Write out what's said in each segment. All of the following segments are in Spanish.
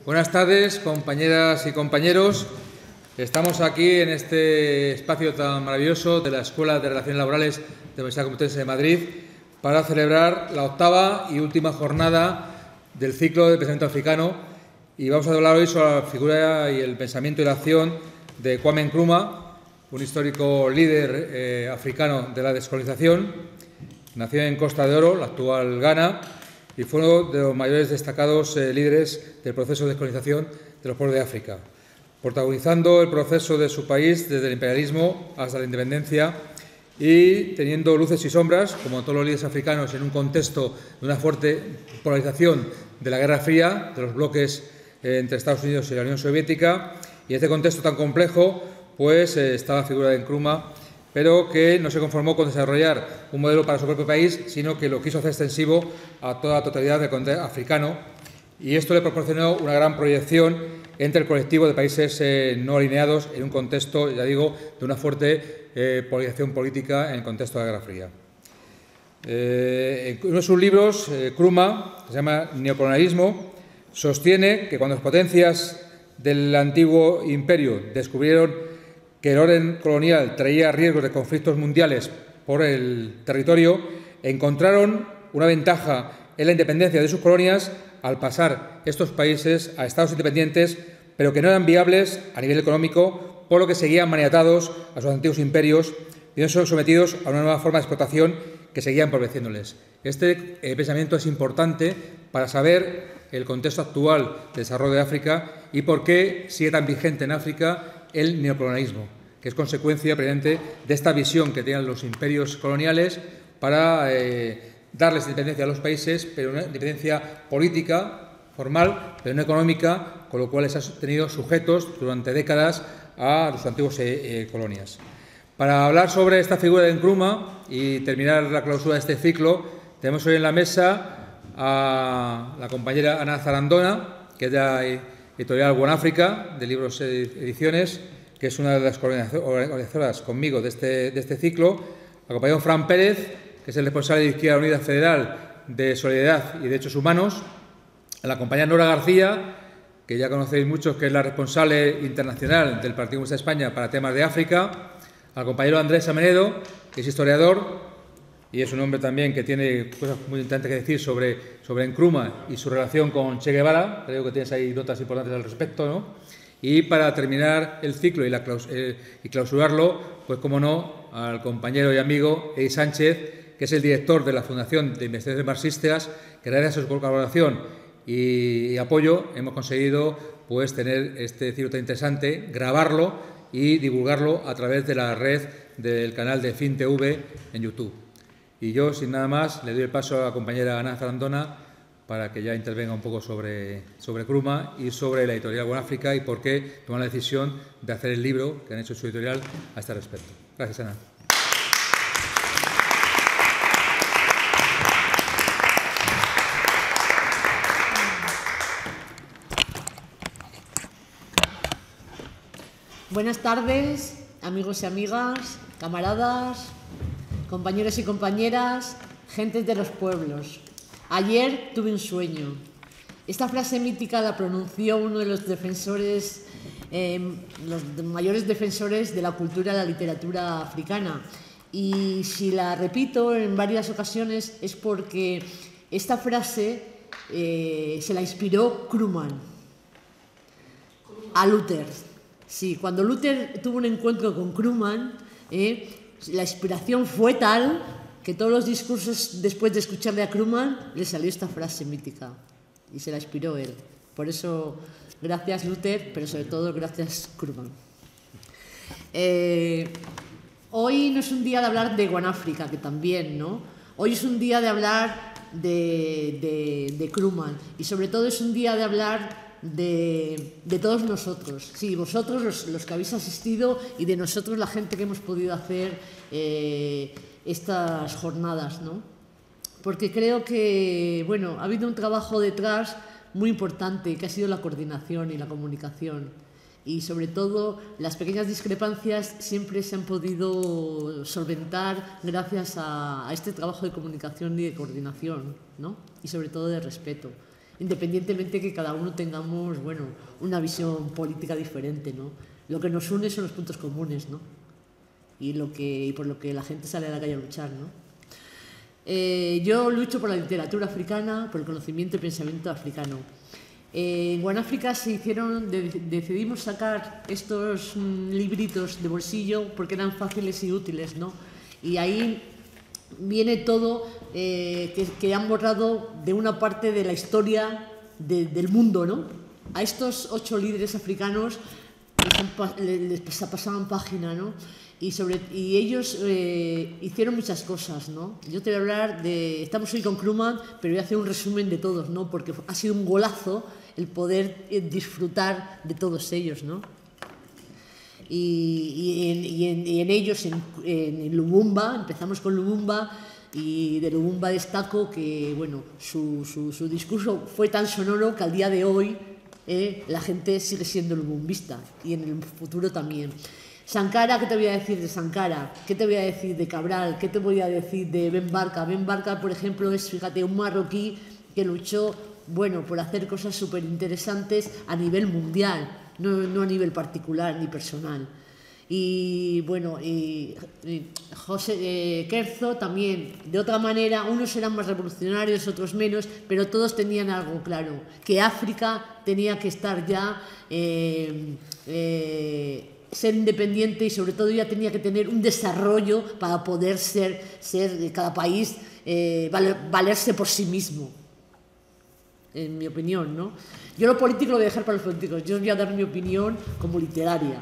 Buenas tardes, compañeras y compañeros. Estamos aquí en este espacio tan maravilloso de la Escuela de Relaciones Laborales de la Universidad Complutense de Madrid para celebrar la octava y última jornada del ciclo de pensamiento africano, y vamos a hablar hoy sobre la figura y el pensamiento y la acción de Kwame Nkrumah, un histórico líder africano de la descolonización. Nació en Costa de Oro, la actual Ghana, y fue uno de los mayores destacados líderes del proceso de descolonización de los pueblos de África, protagonizando el proceso de su país desde el imperialismo hasta la independencia y teniendo luces y sombras, como todos los líderes africanos, en un contexto de una fuerte polarización de la Guerra Fría, de los bloques entre Estados Unidos y la Unión Soviética. Y en este contexto tan complejo, pues está la figura de Nkrumah, pero que no se conformó con desarrollar un modelo para su propio país, sino que lo quiso hacer extensivo a toda la totalidad del continente africano, y esto le proporcionó una gran proyección entre el colectivo de países no alineados en un contexto, ya digo, de una fuerte polarización política en el contexto de la Guerra Fría. En uno de sus libros, Nkrumah, que se llama Neocolonialismo, sostiene que cuando las potencias del antiguo imperio descubrieron que el orden colonial traía riesgos de conflictos mundiales por el territorio, encontraron una ventaja en la independencia de sus colonias al pasar estos países a estados independientes, pero que no eran viables a nivel económico, por lo que seguían maniatados a sus antiguos imperios y no son sometidos a una nueva forma de explotación que seguía empobreciéndoles. Este pensamiento es importante para saber el contexto actual de desarrollo de África y por qué sigue tan vigente en África el neocolonialismo, que es consecuencia precisamente de esta visión que tenían los imperios coloniales para darles independencia a los países, pero una independencia política, formal, pero no económica, con lo cual les ha tenido sujetos durante décadas a sus antiguas colonias. Para hablar sobre esta figura de Nkrumah y terminar la clausura de este ciclo, tenemos hoy en la mesa a la compañera Ana Zarandona, que es de la editorial One Africa, de Libros Ediciones, que es una de las organizadoras conmigo de este ciclo. Acompañado Fran Pérez, que es el responsable de Izquierda Unida Federal de Solidaridad y Derechos Humanos. A la compañera Nora García, que ya conocéis muchos, que es la responsable internacional del Partido Comunista de España para temas de África. Al compañero Andrés Amenedo, que es historiador y es un hombre también que tiene cosas muy interesantes que decir sobre Nkrumah y su relación con Che Guevara. Creo que tienes ahí notas importantes al respecto, ¿no? Y para terminar el ciclo y clausurarlo, pues como no, al compañero y amigo Eddie Sánchez, que es el director de la Fundación de Investigaciones Marxistas, que gracias a su colaboración y apoyo hemos conseguido pues tener este ciclo tan interesante, grabarlo y divulgarlo a través de la red del canal de FinTV en YouTube. Y yo, sin nada más, le doy el paso a la compañera Ana Zarandona para que ya intervenga un poco sobre Nkrumah y sobre la editorial One Africa y por qué toman la decisión de hacer el libro que han hecho en su editorial a este respecto. Gracias, Ana. Buenas tardes, amigos y amigas, camaradas, compañeros y compañeras, gentes de los pueblos. Ayer tuve un sueño. Esta frase mítica la pronunció uno de los defensores, los mayores defensores de la cultura y la literatura africana. Y si la repito en varias ocasiones es porque esta frase se la inspiró Nkrumah a Luther. Sí, cuando Luther tuvo un encuentro con Nkrumah, la inspiración fue tal que todos los discursos, después de escucharle a Nkrumah, le salió esta frase mítica y se la inspiró él. Por eso, gracias Luther, pero sobre todo gracias Nkrumah. Hoy no es un día de hablar de One Africa, que también, ¿no? Hoy es un día de hablar de Nkrumah y sobre todo es un día de hablar de todos nosotros, sí, vosotros los que habéis asistido y de nosotros la gente que hemos podido hacer estas jornadas, ¿no? Porque creo que, bueno, ha habido un trabajo detrás muy importante que ha sido la coordinación y la comunicación y sobre todo las pequeñas discrepancias siempre se han podido solventar gracias a este trabajo de comunicación y de coordinación, ¿no? Y sobre todo de respeto. independientemente que cada uno tengamos, bueno, una visión política diferente, ¿no? Lo que nos une son los puntos comunes, ¿no? Y por lo que la gente sale a la calle a luchar, ¿no? Yo lucho por la literatura africana, por el conocimiento y pensamiento africano. En Guanáfrica decidimos sacar estos libritos de bolsillo porque eran fáciles y útiles, ¿no? Y ahí viene todo que han borrado de una parte de la historia del mundo, ¿no? A estos 8 líderes africanos les pasaban página, ¿no? Y ellos hicieron muchas cosas, ¿no? Yo te voy a hablar estamos hoy con Krumah, pero voy a hacer un resumen de todos, ¿no? Porque ha sido un golazo el poder disfrutar de todos ellos, ¿no? Y en ellos, en Lumumba, empezamos con Lumumba, y de Lumumba destaco que, bueno, su discurso fue tan sonoro que al día de hoy la gente sigue siendo lumumbista, y en el futuro también. Sankara, ¿qué te voy a decir de Sankara? ¿Qué te voy a decir de Cabral? ¿Qué te voy a decir de Ben Barka? Ben Barka, por ejemplo, es, fíjate, un marroquí que luchó, bueno, por hacer cosas súper interesantes a nivel mundial, no a nivel particular ni personal. Y bueno, José Kerzo también, de otra manera, unos eran más revolucionarios, otros menos, pero todos tenían algo claro, que África tenía que estar ya, ser independiente, y sobre todo ya tenía que tener un desarrollo para poder ser cada país, valerse por sí mismo, en mi opinión, ¿no? Yo lo político lo voy a dejar para los políticos, yo os voy a dar mi opinión como literaria.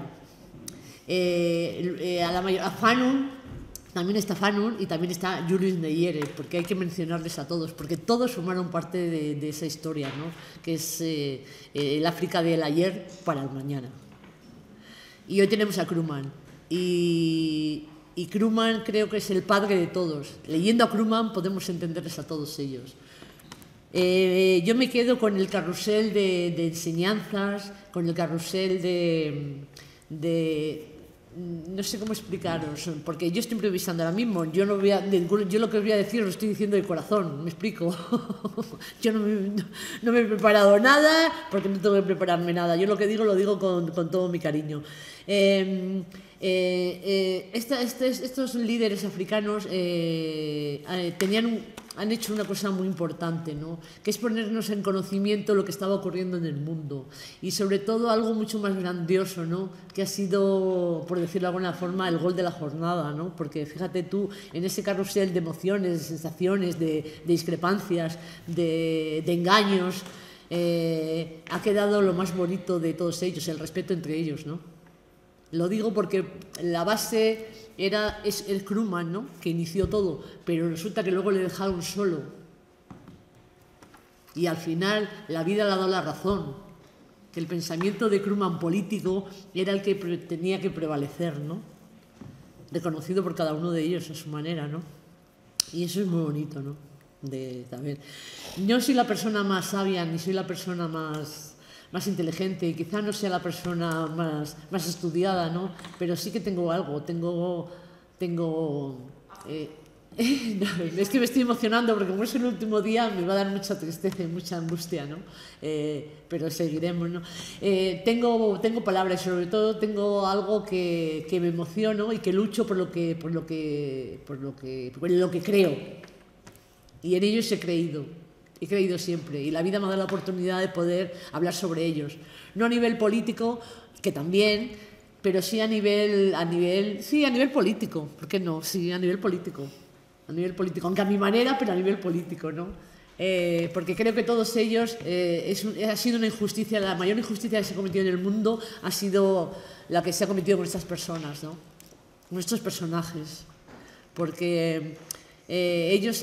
A Fanon, también está Fanon y también está Julius Nyerere, porque hay que mencionarles a todos, porque todos formaron parte de esa historia, ¿no? Que es el África del ayer para el mañana. Y hoy tenemos a Krumah, y Krumah creo que es el padre de todos. Leyendo a Krumah podemos entenderles a todos ellos. Yo me quedo con el carrusel de enseñanzas, con el carrusel no sé cómo explicaros, porque yo estoy improvisando ahora mismo, yo lo que os voy a decir lo estoy diciendo de corazón, ¿me explico? Yo no me he preparado nada, porque no tengo que prepararme nada, yo lo que digo lo digo con todo mi cariño. Estos líderes africanos han hecho una cosa muy importante, ¿no? Que es ponernos en conocimiento de lo que estaba ocurriendo en el mundo, y sobre todo algo mucho más grandioso, ¿no? Que ha sido, por decirlo de alguna forma, el gol de la jornada, ¿no? Porque fíjate tú, en ese carrusel de emociones, de sensaciones, de discrepancias, de engaños, ha quedado lo más bonito de todos ellos, el respeto entre ellos, ¿no? Lo digo porque la base es el Krumah, ¿no? Que inició todo, pero resulta que luego le dejaron solo. Y al final la vida le ha dado la razón, que el pensamiento de Krumah político era el que tenía que prevalecer, ¿no? Reconocido por cada uno de ellos a su manera, ¿no? Y eso es muy bonito, ¿no? También. No soy la persona más sabia, ni soy la persona más inteligente, y quizá no sea la persona más estudiada, ¿no? Pero sí que tengo algo, es que me estoy emocionando porque como es el último día me va a dar mucha tristeza y mucha angustia, ¿no? Pero seguiremos, ¿no? Tengo palabras, sobre todo tengo algo que me emociono y que lucho por lo que creo, y en ellos he creído siempre, y la vida me ha dado la oportunidad de poder hablar sobre ellos, no a nivel político, que también, pero sí a nivel político, ¿por qué no? Sí, a nivel político, aunque a mi manera, pero a nivel político, ¿no? Porque creo que todos ellos, ha sido una injusticia, la mayor injusticia que se ha cometido en el mundo ha sido la que se ha cometido con estas personas, ¿no? Con estos personajes, porque ellos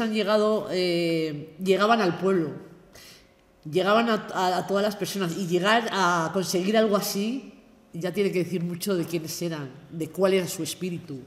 llegaban al pueblo, llegaban a todas las personas, y llegar a conseguir algo así ya tiene que decir mucho de quiénes eran, de cuál era su espíritu.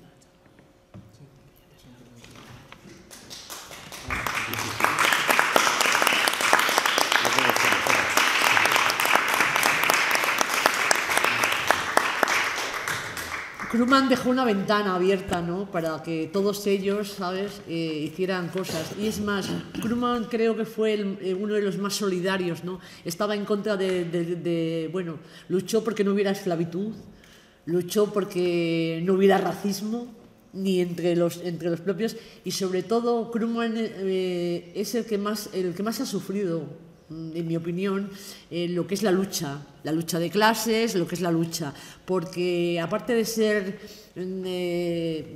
Krugman dejó una ventana abierta, ¿no?, para que todos ellos, ¿sabes?, hicieran cosas. Y es más, Krugman creo que fue uno de los más solidarios, ¿no? Estaba en contra bueno, luchó porque no hubiera esclavitud, luchó porque no hubiera racismo, ni entre los propios, y sobre todo Krugman es el que más ha sufrido, en mi opinión, lo que es la lucha de clases, lo que es la lucha, porque aparte de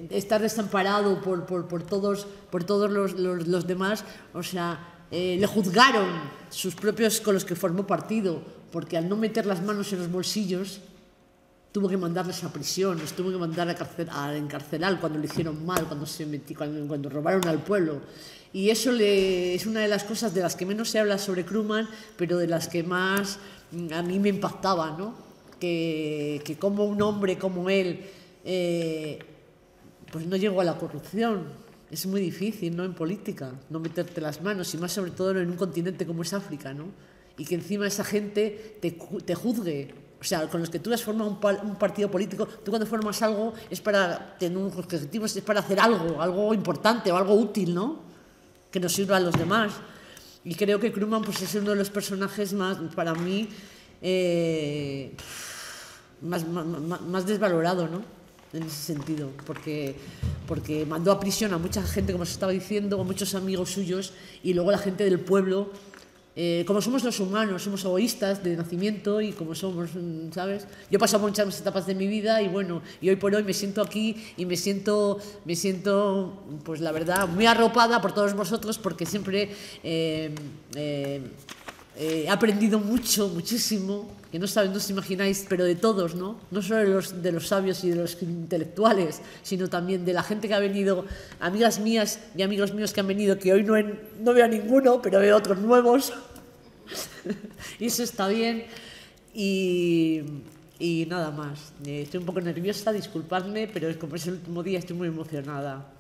estar desamparado por todos los demás, o sea, le juzgaron sus propios con los que formó partido, porque al no meter las manos en los bolsillos tuvo que mandarles a prisión, los tuvo que mandar a encarcelar cuando le hicieron mal, cuando robaron al pueblo. Y eso es una de las cosas de las que menos se habla sobre Krugman, pero de las que más a mí me impactaba, ¿no? Que como un hombre como él pues no llegó a la corrupción. Es muy difícil, ¿no?, en política, no meterte las manos, y más sobre todo en un continente como es África, ¿no? Y que encima esa gente te juzgue. O sea, con los que tú has formado un partido político, tú cuando formas algo es para tener unos objetivos, es para hacer algo importante o algo útil, ¿no?, que nos sirva a los demás. Y creo que Krugman pues es uno de los personajes más, para mí, más desvalorado, ¿no?, en ese sentido, porque mandó a prisión a mucha gente, como se estaba diciendo, a muchos amigos suyos, y luego la gente del pueblo, como somos los humanos, somos egoístas de nacimiento, y como somos, ¿sabes? Yo he pasado muchas etapas de mi vida, y bueno, y hoy por hoy me siento aquí y me siento, pues la verdad, muy arropada por todos vosotros, porque siempre he aprendido muchísimo, que no os imagináis, pero de todos, ¿no? No solo de los sabios y de los intelectuales, sino también de la gente que ha venido, amigas mías y amigos míos que han venido, que hoy no veo a ninguno, pero veo otros nuevos. Y eso está bien. Y nada más. Estoy un poco nerviosa, disculpadme, pero como es el último día estoy muy emocionada.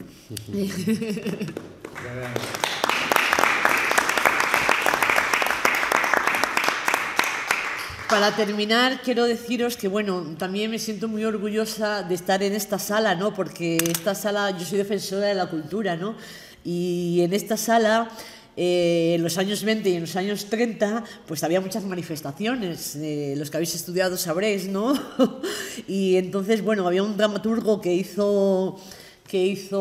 Para terminar, quiero deciros que, bueno, también me siento muy orgullosa de estar en esta sala, ¿no? Porque esta sala, yo soy defensora de la cultura, ¿no? Y en esta sala, en los años 20 y en los años 30, pues había muchas manifestaciones. Los que habéis estudiado sabréis, ¿no? Y entonces, bueno, había un dramaturgo que hizo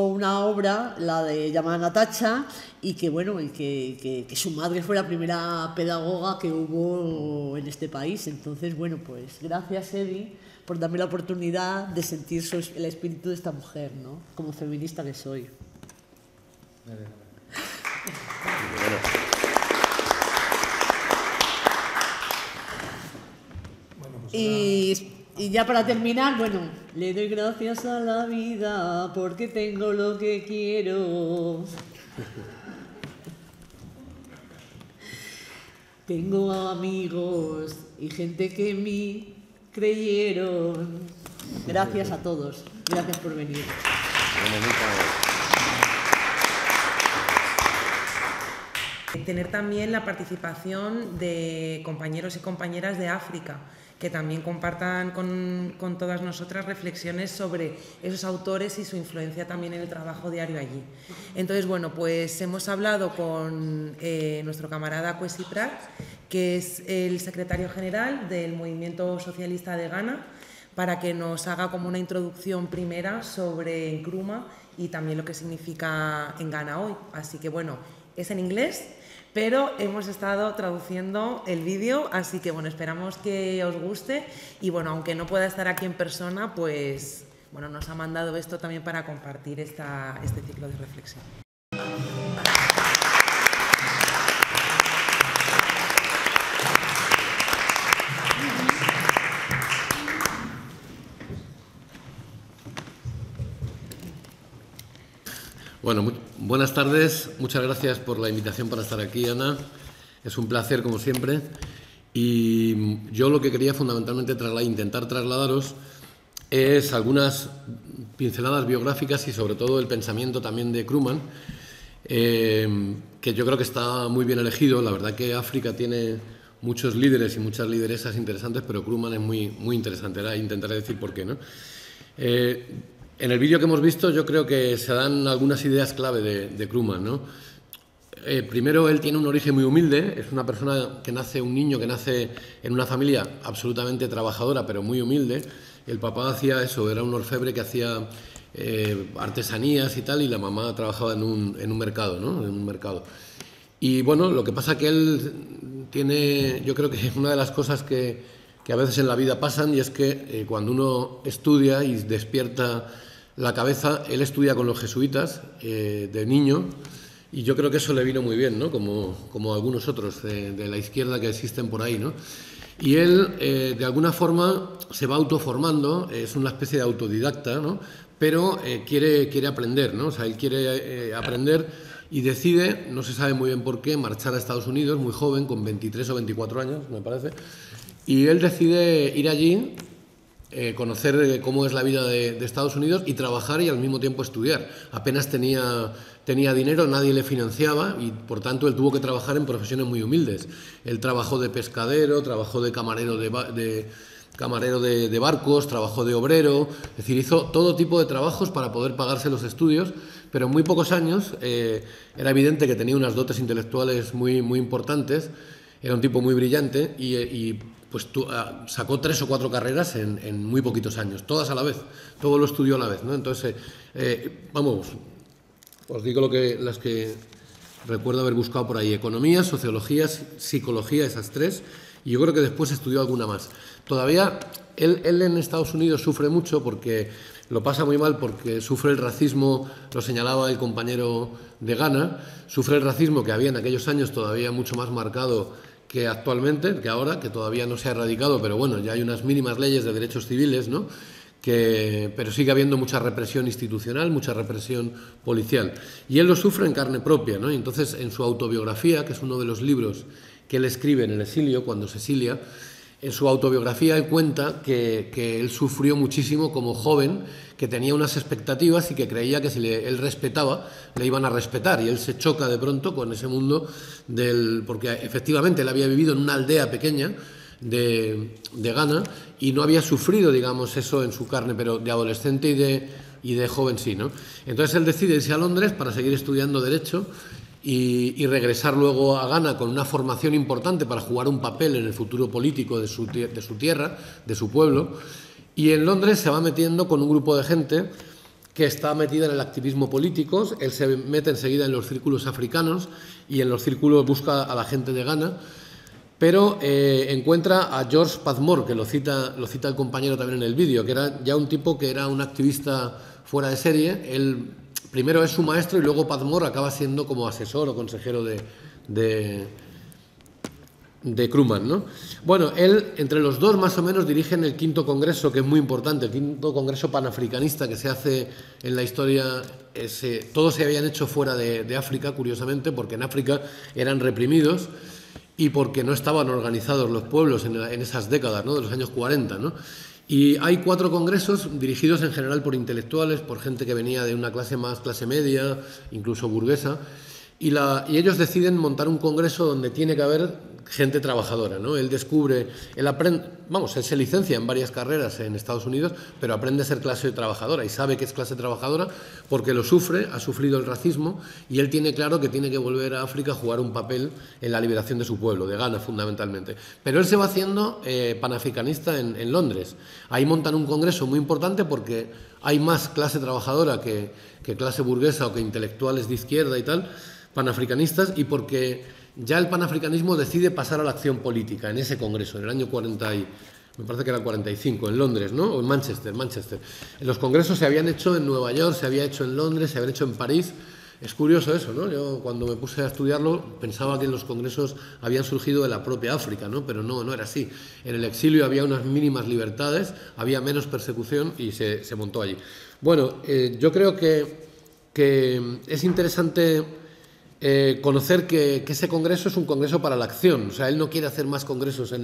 una obra, la de llamada Natacha, y que bueno, que su madre fue la primera pedagoga que hubo en este país. Entonces, bueno, pues gracias, Edi, por darme la oportunidad de sentir el espíritu de esta mujer, ¿no?, como feminista que soy. Y ya para terminar, bueno, le doy gracias a la vida porque tengo lo que quiero. Tengo amigos y gente que en mí creyeron. Gracias a todos. Gracias por venir. Tener también la participación de compañeros y compañeras de África, que también compartan con todas nosotras reflexiones sobre esos autores y su influencia también en el trabajo diario allí. Entonces, bueno, pues hemos hablado con nuestro camarada Kwesi Prat, que es el secretario general del Movimiento Socialista de Ghana, para que nos haga como una introducción primera sobre Nkrumah y también lo que significa en Ghana hoy. Así que, bueno, es en inglés, pero hemos estado traduciendo el vídeo, así que bueno, esperamos que os guste, y bueno, aunque no pueda estar aquí en persona, pues bueno, nos ha mandado esto también para compartir este ciclo de reflexión. Bueno, buenas tardes. Muchas gracias por la invitación para estar aquí, Ana. Es un placer, como siempre. Y yo lo que quería fundamentalmente intentar trasladaros es algunas pinceladas biográficas y sobre todo el pensamiento también de Krugman, que yo creo que está muy bien elegido. La verdad que África tiene muchos líderes y muchas lideresas interesantes, pero Krugman es muy interesante. Ahora intentaré decir por qué, ¿no? En el vídeo que hemos visto yo creo que se dan algunas ideas clave de Krugman, ¿no? Primero, él tiene un origen muy humilde, es una persona que nace, un niño que nace en una familia absolutamente trabajadora, pero muy humilde. El papá hacía eso, era un orfebre que hacía artesanías y tal, y la mamá trabajaba en un mercado, ¿no? En un mercado. Y bueno, lo que pasa que él tiene, yo creo que es una de las cosas que a veces en la vida pasan, y es que cuando uno estudia y despierta la cabeza, él estudia con los jesuitas de niño, y yo creo que eso le vino muy bien, ¿no? Como algunos otros de la izquierda que existen por ahí, ¿no? Y él, de alguna forma, se va autoformando, es una especie de autodidacta, ¿no? Pero quiere aprender, ¿no? O sea, él quiere aprender y decide, no se sabe muy bien por qué, marchar a Estados Unidos, muy joven, con 23 o 24 años, me parece, y él decide ir allí, conocer cómo es la vida de Estados Unidos y trabajar y al mismo tiempo estudiar. Apenas tenía dinero, nadie le financiaba y por tanto él tuvo que trabajar en profesiones muy humildes. Él trabajó de pescadero, trabajó de camarero de barcos, trabajó de obrero, es decir, hizo todo tipo de trabajos para poder pagarse los estudios, pero en muy pocos años era evidente que tenía unas dotes intelectuales muy, muy importantes, era un tipo muy brillante y pues sacó 3 o 4 carreras en muy poquitos años, todas a la vez, todo lo estudió a la vez, ¿no? Entonces, vamos, os digo las que recuerdo haber buscado por ahí: economía, sociología, psicología, esas 3, y yo creo que después estudió alguna más. Todavía él en Estados Unidos sufre mucho porque lo pasa muy mal, porque sufre el racismo, lo señalaba el compañero de Ghana, sufre el racismo que había en aquellos años todavía mucho más marcado que actualmente, que ahora, que todavía no se ha erradicado, pero bueno, ya hay unas mínimas leyes de derechos civiles, ¿no? Pero sigue habiendo mucha represión institucional, mucha represión policial. Y él lo sufre en carne propia, ¿no? Y entonces, en su autobiografía, que es uno de los libros que él escribe en el exilio, cuando se exilia, en su autobiografía él cuenta que él sufrió muchísimo como joven, que tenía unas expectativas y que creía que si él respetaba, le iban a respetar. Y él se choca de pronto con ese mundo porque efectivamente él había vivido en una aldea pequeña de Ghana y no había sufrido, digamos, eso en su carne, pero de adolescente y de joven sí, ¿no? Entonces él decide irse a Londres para seguir estudiando Derecho y regresar luego a Ghana con una formación importante para jugar un papel en el futuro político de su tierra, de su pueblo. Y en Londres se va metiendo con un grupo de gente que está metida en el activismo político. Él se mete enseguida en los círculos africanos y en los círculos busca a la gente de Ghana, pero encuentra a George Padmore, que lo cita el compañero también en el vídeo, que era ya un tipo que era un activista fuera de serie. Él primero es su maestro y luego Padmore acaba siendo como asesor o consejero de Krugman, ¿no? Bueno, él, entre los dos más o menos, dirigen el 5º Congreso, que es muy importante, el 5º Congreso Panafricanista que se hace en la historia. Todos se habían hecho fuera de África, curiosamente, porque en África eran reprimidos y porque no estaban organizados los pueblos en esas décadas, ¿no? De los años 40, ¿no? Y hay 4 congresos dirigidos en general por intelectuales, por gente que venía de una clase media, incluso burguesa, y ellos deciden montar un congreso donde tiene que haber gente trabajadora, ¿no? Él se licencia en varias carreras en Estados Unidos, pero aprende a ser clase trabajadora y sabe que es clase trabajadora porque lo sufre, ha sufrido el racismo, y él tiene claro que tiene que volver a África a jugar un papel en la liberación de su pueblo, de Ghana fundamentalmente. Pero él se va haciendo panafricanista en Londres. Ahí montan un congreso muy importante porque hay más clase trabajadora que clase burguesa o que intelectuales de izquierda y tal, panafricanistas, y porque ya el panafricanismo decide pasar a la acción política en ese congreso, en el año 40 me parece que era el 45, en Londres, ¿no? O en Manchester. Los congresos se habían hecho en Nueva York, se había hecho en Londres, se habían hecho en París. Es curioso eso, ¿no? Yo cuando me puse a estudiarlo pensaba que los congresos habían surgido de la propia África, ¿no? Pero no era así. En el exilio había unas mínimas libertades, había menos persecución y se montó allí. Bueno, yo creo que es interesante conocer que ese congreso es un congreso para la acción. O sea, él no quiere hacer más congresos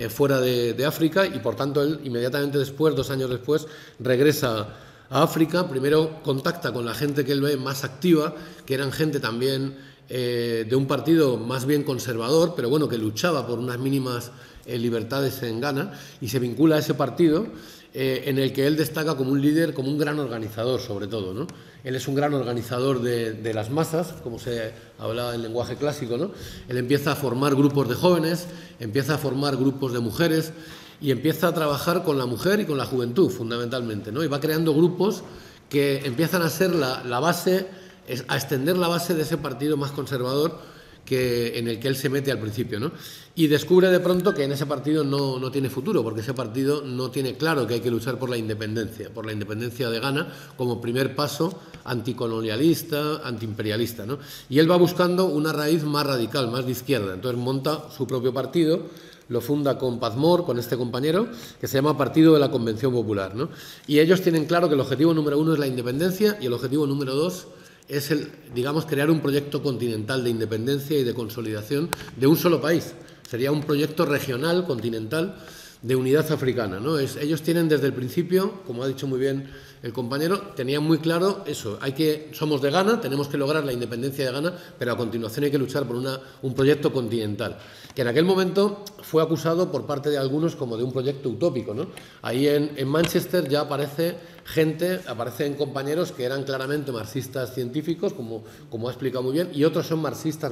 fuera de África, y por tanto él inmediatamente después, 2 años después, regresa a África. Primero contacta con la gente que él ve más activa, que eran gente también de un partido más bien conservador, pero bueno, que luchaba por unas mínimas Libertades en Ghana, y se vincula a ese partido en el que él destaca como un líder, como un gran organizador sobre todo, ¿no? Él es un gran organizador de las masas, como se hablaba en lenguaje clásico, ¿no? Él empieza a formar grupos de jóvenes, empieza a formar grupos de mujeres y empieza a trabajar con la mujer y con la juventud fundamentalmente, ¿no? Y va creando grupos que empiezan a ser la base, a extender la base de ese partido más conservador en el que él se mete al principio, ¿no? Y descubre de pronto que en ese partido no tiene futuro, porque ese partido no tiene claro que hay que luchar por la independencia de Ghana como primer paso anticolonialista, antiimperialista, ¿no? Y él va buscando una raíz más radical, más de izquierda. Entonces monta su propio partido, lo funda con Pazmor, con este compañero, que se llama Partido de la Convención Popular, ¿no? Y ellos tienen claro que el objetivo número 1 es la independencia y el objetivo número 2 es crear un proyecto continental de independencia y de consolidación de un solo país. Sería un proyecto regional, continental, de unidad africana, ¿no? Ellos tienen desde el principio, como ha dicho muy bien el compañero, tenían muy claro eso, somos de Ghana, tenemos que lograr la independencia de Ghana, pero a continuación hay que luchar por un proyecto continental, que en aquel momento fue acusado por parte de algunos como de un proyecto utópico, ¿no? Ahí en Manchester ya aparecen compañeros que eran claramente marxistas científicos, como ha explicado muy bien, y otros son marxistas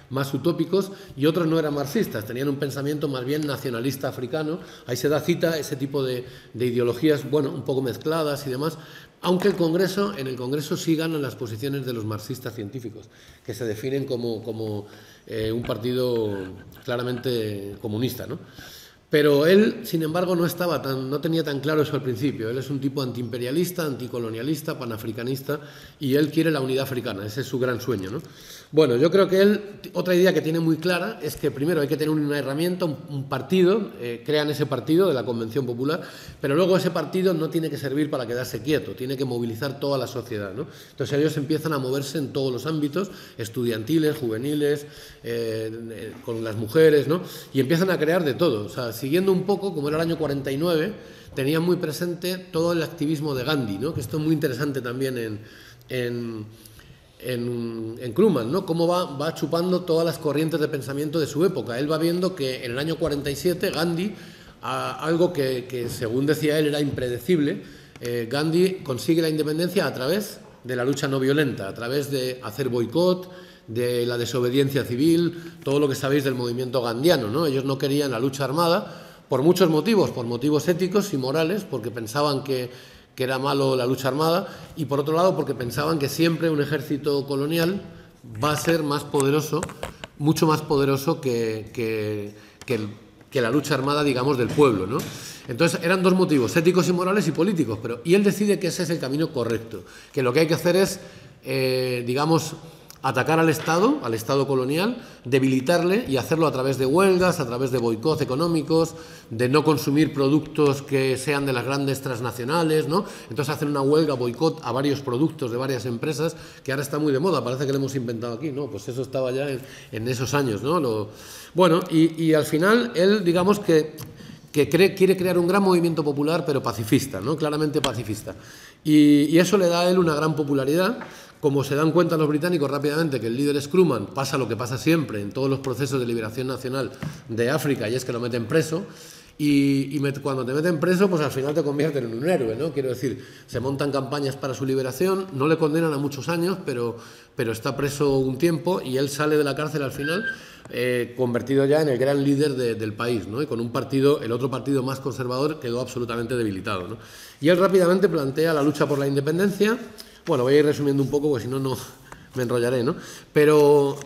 más utópicos, y otros no eran marxistas, tenían un pensamiento más bien nacionalista africano. Ahí se da cita ese tipo de ideologías, bueno, un poco mezcladas y demás, aunque en el Congreso sí ganan las posiciones de los marxistas científicos, que se definen como un partido claramente comunista, ¿no? Pero él, sin embargo, no tenía tan claro eso al principio. Él es un tipo antiimperialista, anticolonialista, panafricanista, y él quiere la unidad africana. Ese es su gran sueño, ¿no? Bueno, yo creo que otra idea que tiene muy clara es que primero hay que tener una herramienta, un partido, crean ese partido de la Convención Popular, pero luego ese partido no tiene que servir para quedarse quieto, tiene que movilizar toda la sociedad, ¿no? Entonces ellos empiezan a moverse en todos los ámbitos, estudiantiles, juveniles, con las mujeres, ¿no? Y empiezan a crear de todo. O sea, siguiendo un poco, como era el año 49, tenían muy presente todo el activismo de Gandhi, ¿no? Que esto es muy interesante también en Krugman, ¿no? Cómo va chupando todas las corrientes de pensamiento de su época. Él va viendo que en el año 47 Gandhi, algo que según decía él era impredecible, Gandhi consigue la independencia a través de la lucha no violenta, a través de hacer boicot, de la desobediencia civil, todo lo que sabéis del movimiento gandhiano, ¿no? Ellos no querían la lucha armada por muchos motivos, por motivos éticos y morales, porque pensaban que era malo la lucha armada, y por otro lado porque pensaban que siempre un ejército colonial va a ser más poderoso, mucho más poderoso que la lucha armada, digamos, del pueblo, ¿no? Entonces eran dos motivos, éticos y morales y políticos, y él decide que ese es el camino correcto, que lo que hay que hacer es, digamos, atacar al Estado colonial, debilitarle y hacerlo a través de huelgas, a través de boicots económicos, de no consumir productos que sean de las grandes transnacionales, ¿no? Entonces hacen una huelga, boicot a varios productos de varias empresas, que ahora está muy de moda, parece que lo hemos inventado aquí, ¿no? Pues eso estaba ya en esos años, ¿no? Bueno, y al final él, digamos que quiere crear un gran movimiento popular, pero pacifista, ¿no? Claramente pacifista. Y eso le da a él una gran popularidad. Como se dan cuenta los británicos rápidamente que el líder es Krugman, pasa lo que pasa siempre en todos los procesos de liberación nacional de África, y es que lo meten preso, y cuando te meten preso, pues al final te convierten en un héroe, ¿no? Quiero decir, se montan campañas para su liberación, no le condenan a muchos años, pero está preso un tiempo, y él sale de la cárcel al final, convertido ya en el gran líder del país, ¿no? Y con un partido, el otro partido más conservador, quedó absolutamente debilitado, ¿no? Y él rápidamente plantea la lucha por la independencia. Bueno, voy a ir resumiendo un poco, porque si no, no me enrollaré, ¿no? Pero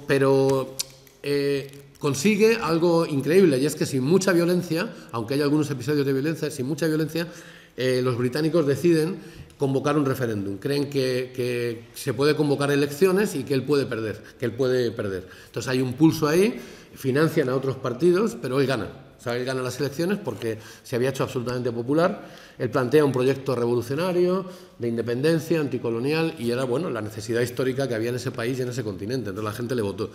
consigue algo increíble, y es que sin mucha violencia, aunque haya algunos episodios de violencia, sin mucha violencia, los británicos deciden convocar un referéndum. Creen que se puede convocar elecciones y que él puede perder, Entonces hay un pulso ahí, financian a otros partidos, pero él gana. O sea, él gana las elecciones porque se había hecho absolutamente popular. Él plantea un proyecto revolucionario, de independencia, anticolonial, y era, bueno, la necesidad histórica que había en ese país y en ese continente. Entonces la gente le votó.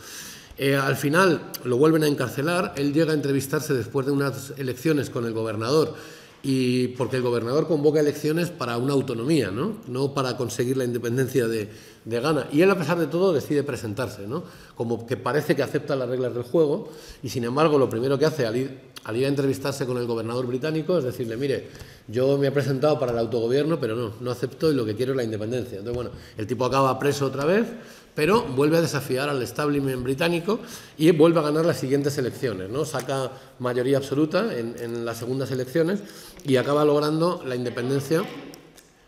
Al final lo vuelven a encarcelar. Él llega a entrevistarse después de unas elecciones con el gobernador, y porque el gobernador convoca elecciones para una autonomía, no para conseguir la independencia de Ghana. Y él, a pesar de todo, decide presentarse, ¿no? Como que parece que acepta las reglas del juego y, sin embargo, lo primero que hace al ir a entrevistarse con el gobernador británico es decirle, mire, yo me he presentado para el autogobierno, pero no acepto y lo que quiero es la independencia. Entonces, bueno, el tipo acaba preso otra vez, pero vuelve a desafiar al establishment británico y vuelve a ganar las siguientes elecciones, ¿no? Saca mayoría absoluta en las segundas elecciones y acaba logrando la independencia.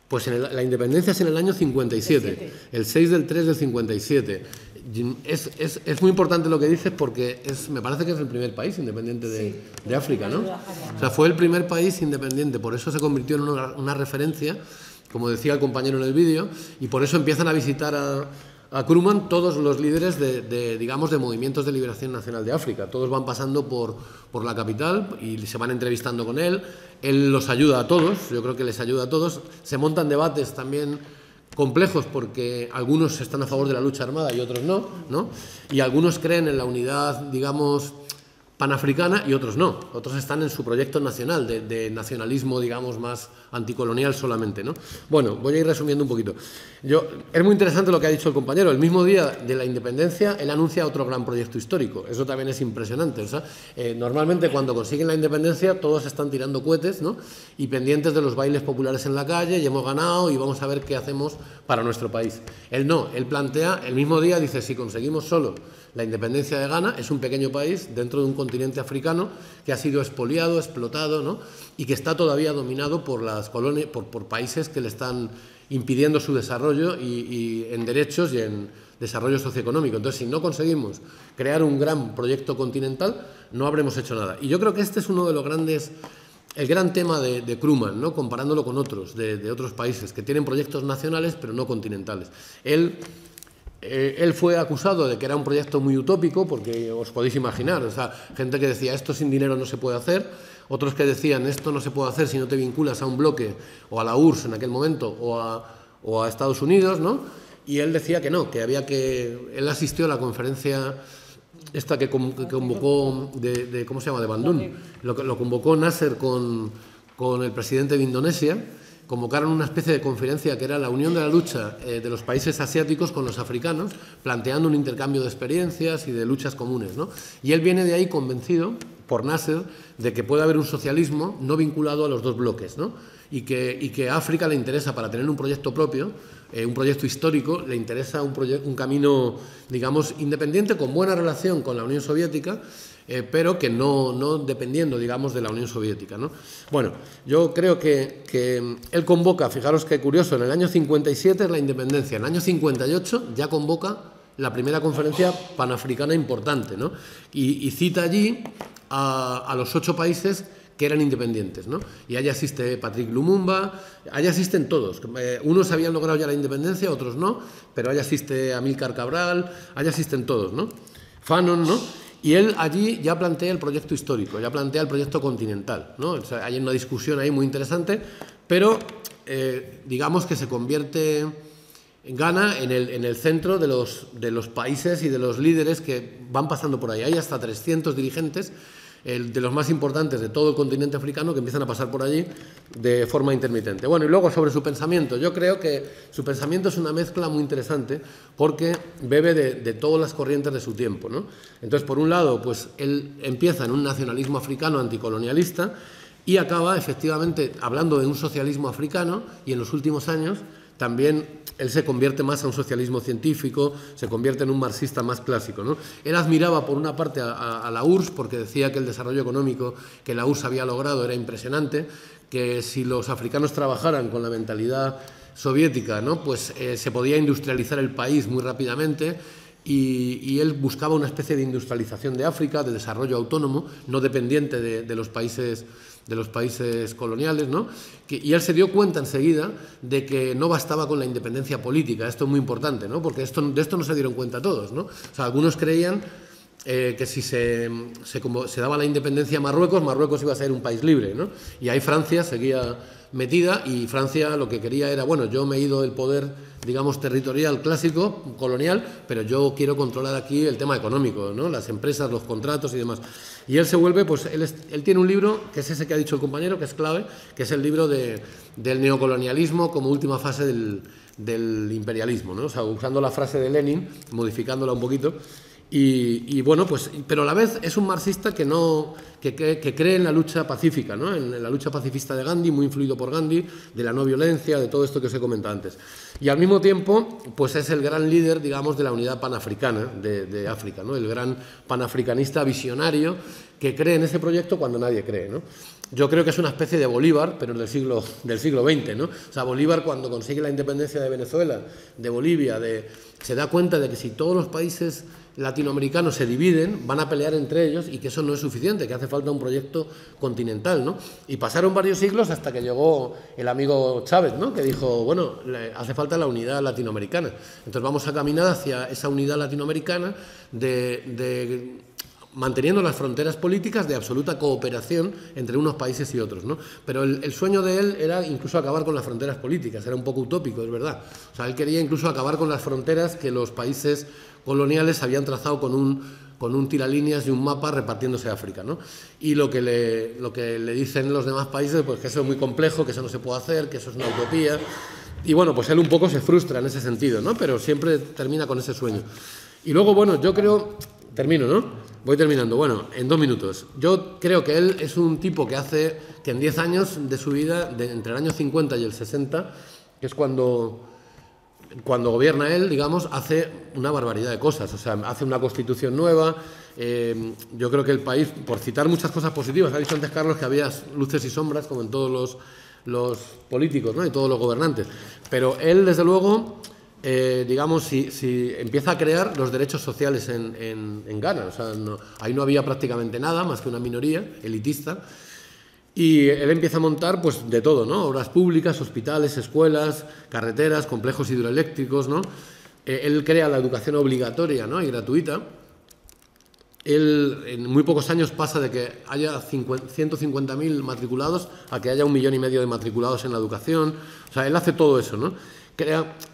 Pues la independencia es en el año 57, el 6 del 3 del 57. Es muy importante lo que dices porque me parece que es el primer país independiente de África, ¿no? O sea, fue el primer país independiente, por eso se convirtió en una referencia, como decía el compañero en el vídeo, y por eso empiezan a visitar a Krugman todos los líderes digamos, de movimientos de liberación nacional de África. Todos van pasando por la capital y se van entrevistando con él. Él los ayuda a todos, yo creo que les ayuda a todos. Se montan debates también complejos porque algunos están a favor de la lucha armada y otros no, y algunos creen en la unidad, digamos, panafricana y otros no. Otros están en su proyecto nacional, de nacionalismo, digamos, más anticolonial solamente, ¿no? Bueno, voy a ir resumiendo un poquito. Es muy interesante lo que ha dicho el compañero. El mismo día de la independencia, él anuncia otro gran proyecto histórico. Eso también es impresionante. O sea, normalmente cuando consiguen la independencia todos están tirando cohetes, ¿no? Y pendientes de los bailes populares en la calle, y hemos ganado y vamos a ver qué hacemos para nuestro país. Él no, él plantea, el mismo día dice, si conseguimos solo la independencia de Ghana, es un pequeño país dentro de un continente africano que ha sido expoliado, explotado, ¿no? Y que está todavía dominado por las colonias, por países que le están impidiendo su desarrollo y en derechos y en desarrollo socioeconómico. Entonces, si no conseguimos crear un gran proyecto continental, no habremos hecho nada. Y yo creo que este es uno de los grandes, el gran tema de Krugman, ¿no? Comparándolo con otros, de otros países que tienen proyectos nacionales pero no continentales. Él fue acusado de que era un proyecto muy utópico, porque os podéis imaginar, o sea, gente que decía esto sin dinero no se puede hacer, otros que decían esto no se puede hacer si no te vinculas a un bloque o a la URSS en aquel momento o a Estados Unidos, ¿no? Y él decía que no, que había que... Él asistió a la conferencia esta que convocó ¿cómo se llama?, de Bandung, lo convocó Nasser con el presidente de Indonesia. Convocaron una especie de conferencia que era la unión de la lucha de los países asiáticos con los africanos, planteando un intercambio de experiencias y de luchas comunes, ¿no? Y él viene de ahí convencido, por Nasser, de que puede haber un socialismo no vinculado a los dos bloques, ¿no? Y que a África le interesa, para tener un proyecto propio, un proyecto histórico, le interesa un camino, digamos, independiente, con buena relación con la Unión Soviética, pero que no dependiendo, digamos, de la Unión Soviética, ¿no? Bueno, yo creo que él convoca, fijaros qué curioso, en el año 57 es la independencia, en el año 58 ya convoca la primera conferencia panafricana importante, ¿no? Y cita allí a los 8 países que eran independientes, ¿no? Y allá asiste Patrick Lumumba, allá asisten todos. Unos habían logrado ya la independencia, otros no, pero allá asiste Amílcar Cabral, allá asisten todos, ¿no? Fanon, ¿no? Y él allí ya plantea el proyecto histórico, ya plantea el proyecto continental, ¿no? O sea, hay una discusión ahí muy interesante, pero digamos que se convierte Ghana en el centro de los países y de los líderes que van pasando por ahí. Hay hasta 300 dirigentes, de los más importantes de todo el continente africano, que empiezan a pasar por allí de forma intermitente. Bueno, y luego sobre su pensamiento. Yo creo que su pensamiento es una mezcla muy interesante porque bebe de todas las corrientes de su tiempo, ¿no? Entonces, por un lado, pues él empieza en un nacionalismo africano anticolonialista y acaba, efectivamente, hablando de un socialismo africano, y en los últimos años también él se convierte más a un socialismo científico, se convierte en un marxista más clásico, ¿no? Él admiraba por una parte a la URSS porque decía que el desarrollo económico que la URSS había logrado era impresionante, que si los africanos trabajaran con la mentalidad soviética, ¿no?, pues se podía industrializar el país muy rápidamente, y él buscaba una especie de industrialización de África, de desarrollo autónomo, no dependiente de los países coloniales, ¿no? Y él se dio cuenta enseguida de que no bastaba con la independencia política. Esto es muy importante, ¿no? Porque de esto no se dieron cuenta todos, ¿no? O sea, algunos creían que si se daba la independencia a Marruecos iba a ser un país libre, ¿no? Y ahí Francia seguía metida, y Francia lo que quería era, bueno, yo me he ido del poder, digamos, territorial clásico, colonial, pero yo quiero controlar aquí el tema económico, ¿no?, las empresas, los contratos y demás. Y él se vuelve, pues él tiene un libro, que es ese que ha dicho el compañero, que es clave, que es el libro del neocolonialismo como última fase del del imperialismo, ¿no? O sea, usando la frase de Lenin, modificándola un poquito. Y bueno, pues, pero a la vez es un marxista que cree en la lucha pacífica, ¿no? En la lucha pacifista de Gandhi, muy influido por Gandhi, de la no violencia, de todo esto que os he comentado antes. Y al mismo tiempo, pues es el gran líder, digamos, de la unidad panafricana de África, ¿no? El gran panafricanista visionario que cree en ese proyecto cuando nadie cree, ¿no? Yo creo que es una especie de Bolívar, pero del siglo XX, ¿no? O sea, Bolívar, cuando consigue la independencia de Venezuela, de Bolivia, se da cuenta de que si todos los países latinoamericanos se dividen, van a pelear entre ellos y que eso no es suficiente, que hace falta un proyecto continental, ¿no? Y pasaron varios siglos hasta que llegó el amigo Chávez, ¿no? Que dijo, bueno, hace falta la unidad latinoamericana. Entonces vamos a caminar hacia esa unidad latinoamericana manteniendo las fronteras políticas de absoluta cooperación entre unos países y otros, ¿no? Pero el sueño de él era incluso acabar con las fronteras políticas, era un poco utópico, es verdad. O sea, él quería incluso acabar con las fronteras que los países coloniales habían trazado con un tiralíneas y un mapa repartiéndose África, ¿no? Y lo que le dicen los demás países, pues que eso es muy complejo, que eso no se puede hacer, que eso es una utopía. Y bueno, pues él un poco se frustra en ese sentido, ¿no? Pero siempre termina con ese sueño. Y luego, bueno, yo creo... Termino, ¿no? Voy terminando. Bueno, en 2 minutos. Yo creo que él es un tipo que hace que en 10 años de su vida, entre el año 50 y el 60, que es cuando gobierna él, digamos, hace una barbaridad de cosas. O sea, hace una constitución nueva. Yo creo que el país, por citar muchas cosas positivas, ha dicho antes Carlos que había luces y sombras, como en todos los políticos, ¿no? Y todos los gobernantes. Pero él, desde luego... digamos, si empieza a crear los derechos sociales en Ghana. O sea, ahí no había prácticamente nada, más que una minoría elitista, y él empieza a montar pues de todo, ¿no? Obras públicas, hospitales, escuelas, carreteras, complejos hidroeléctricos, ¿no? Él crea la educación obligatoria, ¿no? Y gratuita. Él en muy pocos años pasa de que haya 150.000 matriculados a que haya 1,5 millones de matriculados en la educación. O sea, él hace todo eso, ¿no?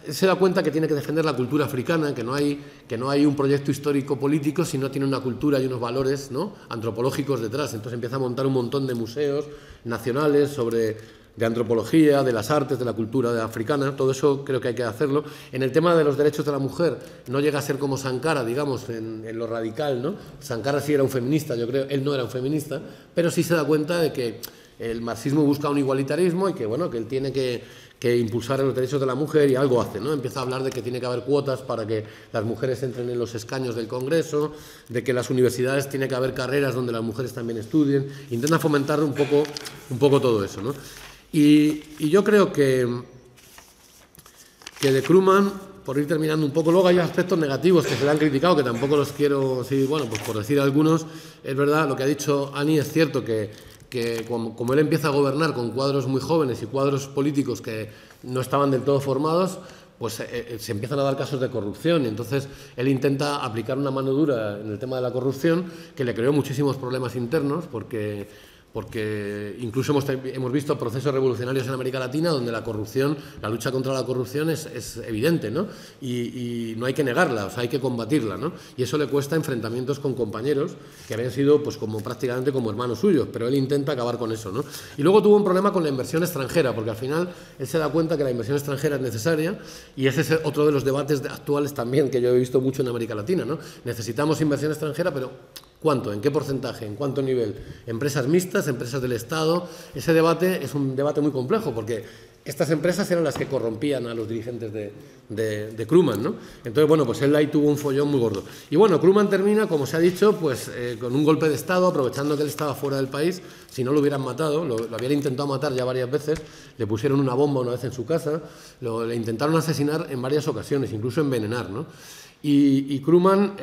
Se da cuenta que tiene que defender la cultura africana, que no hay un proyecto histórico-político, sino tiene una cultura y unos valores, ¿no? Antropológicos detrás. Entonces empieza a montar un montón de museos nacionales de antropología, de las artes, de la cultura africana. Todo eso creo que hay que hacerlo. En el tema de los derechos de la mujer no llega a ser como Sankara, digamos, en lo radical, ¿no? Sankara sí era un feminista, yo creo, él no era un feminista, pero sí se da cuenta de que el marxismo busca un igualitarismo y que, bueno, que él tiene que impulsar los derechos de la mujer, y algo hace, ¿no? Empieza a hablar de que tiene que haber cuotas para que las mujeres entren en los escaños del Congreso, de que las universidades tiene que haber carreras donde las mujeres también estudien. Intenta fomentar un poco todo eso, ¿no? Y yo creo que de Krugman, por ir terminando un poco, luego hay aspectos negativos que se le han criticado, que tampoco los quiero, sí, bueno, pues por decir algunos. Es verdad, lo que ha dicho Ani es cierto, que como él empieza a gobernar con cuadros muy jóvenes y cuadros políticos que no estaban del todo formados, pues se empiezan a dar casos de corrupción, y entonces él intenta aplicar una mano dura en el tema de la corrupción, que le creó muchísimos problemas internos, porque incluso hemos visto procesos revolucionarios en América Latina donde la corrupción, la lucha contra la corrupción es evidente, ¿no? Y no hay que negarla, o sea, hay que combatirla, ¿no? Y eso le cuesta enfrentamientos con compañeros que habían sido pues prácticamente como hermanos suyos, pero él intenta acabar con eso, ¿no? Y luego tuvo un problema con la inversión extranjera, porque al final él se da cuenta que la inversión extranjera es necesaria, y ese es otro de los debates actuales también que yo he visto mucho en América Latina, ¿no? Necesitamos inversión extranjera, pero ¿cuánto? ¿En qué porcentaje? ¿En cuánto nivel? ¿Empresas mixtas? ¿Empresas del Estado? Ese debate es un debate muy complejo, porque estas empresas eran las que corrompían a los dirigentes de Krugman, ¿no? Entonces, bueno, pues él ahí tuvo un follón muy gordo. Y bueno, Krugman termina, como se ha dicho, pues con un golpe de Estado, aprovechando que él estaba fuera del país. Si no lo hubieran matado, lo habían intentado matar ya varias veces, le pusieron una bomba una vez en su casa, le intentaron asesinar en varias ocasiones, incluso envenenar, ¿no? Y Krugman...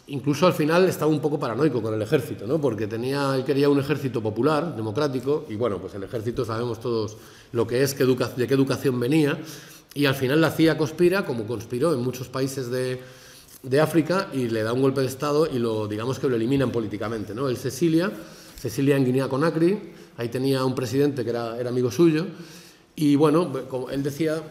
incluso al final estaba un poco paranoico con el ejército, ¿no? Porque él quería un ejército popular, democrático, y bueno, pues el ejército sabemos todos lo que es, de qué educación venía, y al final la CIA conspira, como conspiró en muchos países de África, y le da un golpe de Estado y digamos que lo eliminan políticamente, ¿no? Él se exilia en Guinea-Conakry, ahí tenía un presidente que era amigo suyo, y bueno, como él decía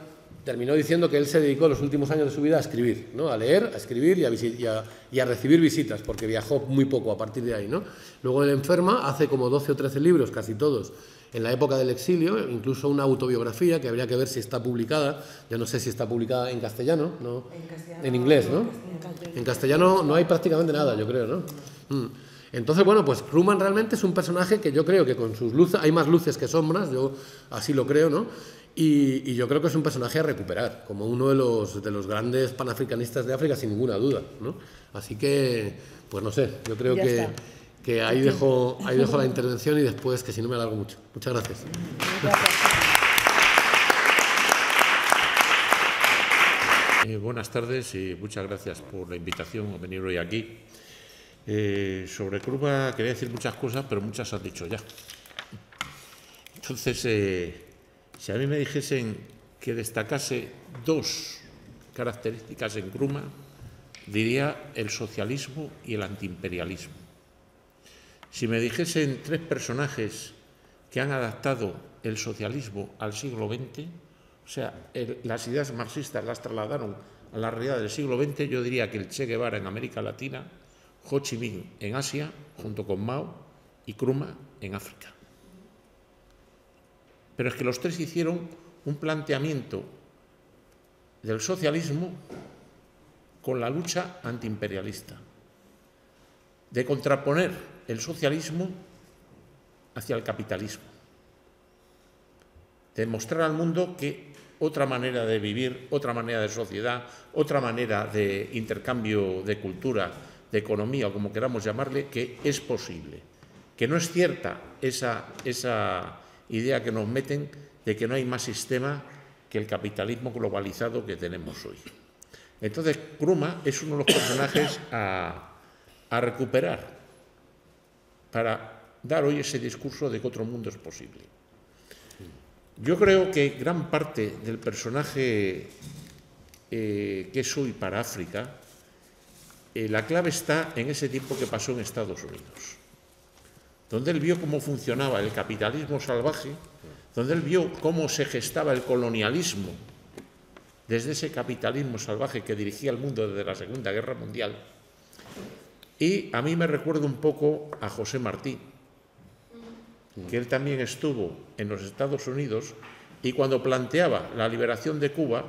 terminó diciendo que él se dedicó los últimos años de su vida a escribir, ¿no? A leer, a escribir y a recibir visitas, porque viajó muy poco a partir de ahí, ¿no? Luego él enferma, hace como 12 o 13 libros, casi todos, en la época del exilio, incluso una autobiografía que habría que ver si está publicada. Yo no sé si está publicada en castellano, ¿no? En inglés, ¿no? En castellano no hay prácticamente nada, yo creo, ¿no? Entonces, bueno, pues Krugman realmente es un personaje que yo creo que con sus luces, hay más luces que sombras, yo así lo creo, ¿no? Y yo creo que es un personaje a recuperar, como uno de los grandes panafricanistas de África, sin ninguna duda, ¿no? Así que, pues no sé, yo creo que ahí dejo la intervención y después, que si no me alargo mucho. Muchas gracias. Buenas tardes y muchas gracias por la invitación a venir hoy aquí. Sobre Krugman quería decir muchas cosas, pero muchas se han dicho ya. Entonces, si a mí me dijesen que destacase dos características en Krugman, diría el socialismo y el antiimperialismo. Si me dijesen tres personajes que han adaptado el socialismo al siglo XX, o sea, las ideas marxistas las trasladaron a la realidad del siglo XX, yo diría que el Che Guevara en América Latina, Ho Chi Minh en Asia, junto con Mao, y Krugman en África. Pero es que los tres hicieron un planteamiento del socialismo con la lucha antiimperialista, de contraponer el socialismo hacia el capitalismo, de mostrar al mundo que otra manera de vivir, otra manera de sociedad, otra manera de intercambio de cultura, de economía, o como queramos llamarle, que es posible, que no es cierta esa idea que nos meten de que no hay más sistema que el capitalismo globalizado que tenemos hoy. Entonces, Krugman es uno de los personajes a recuperar para dar hoy ese discurso de que otro mundo es posible. Yo creo que gran parte del personaje que es hoy para África, la clave está en ese tiempo que pasó en Estados Unidos, donde él vio cómo funcionaba el capitalismo salvaje, donde él vio cómo se gestaba el colonialismo desde ese capitalismo salvaje que dirigía el mundo desde la Segunda Guerra Mundial. Y a mí me recuerda un poco a José Martí, que él también estuvo en los Estados Unidos y cuando planteaba la liberación de Cuba,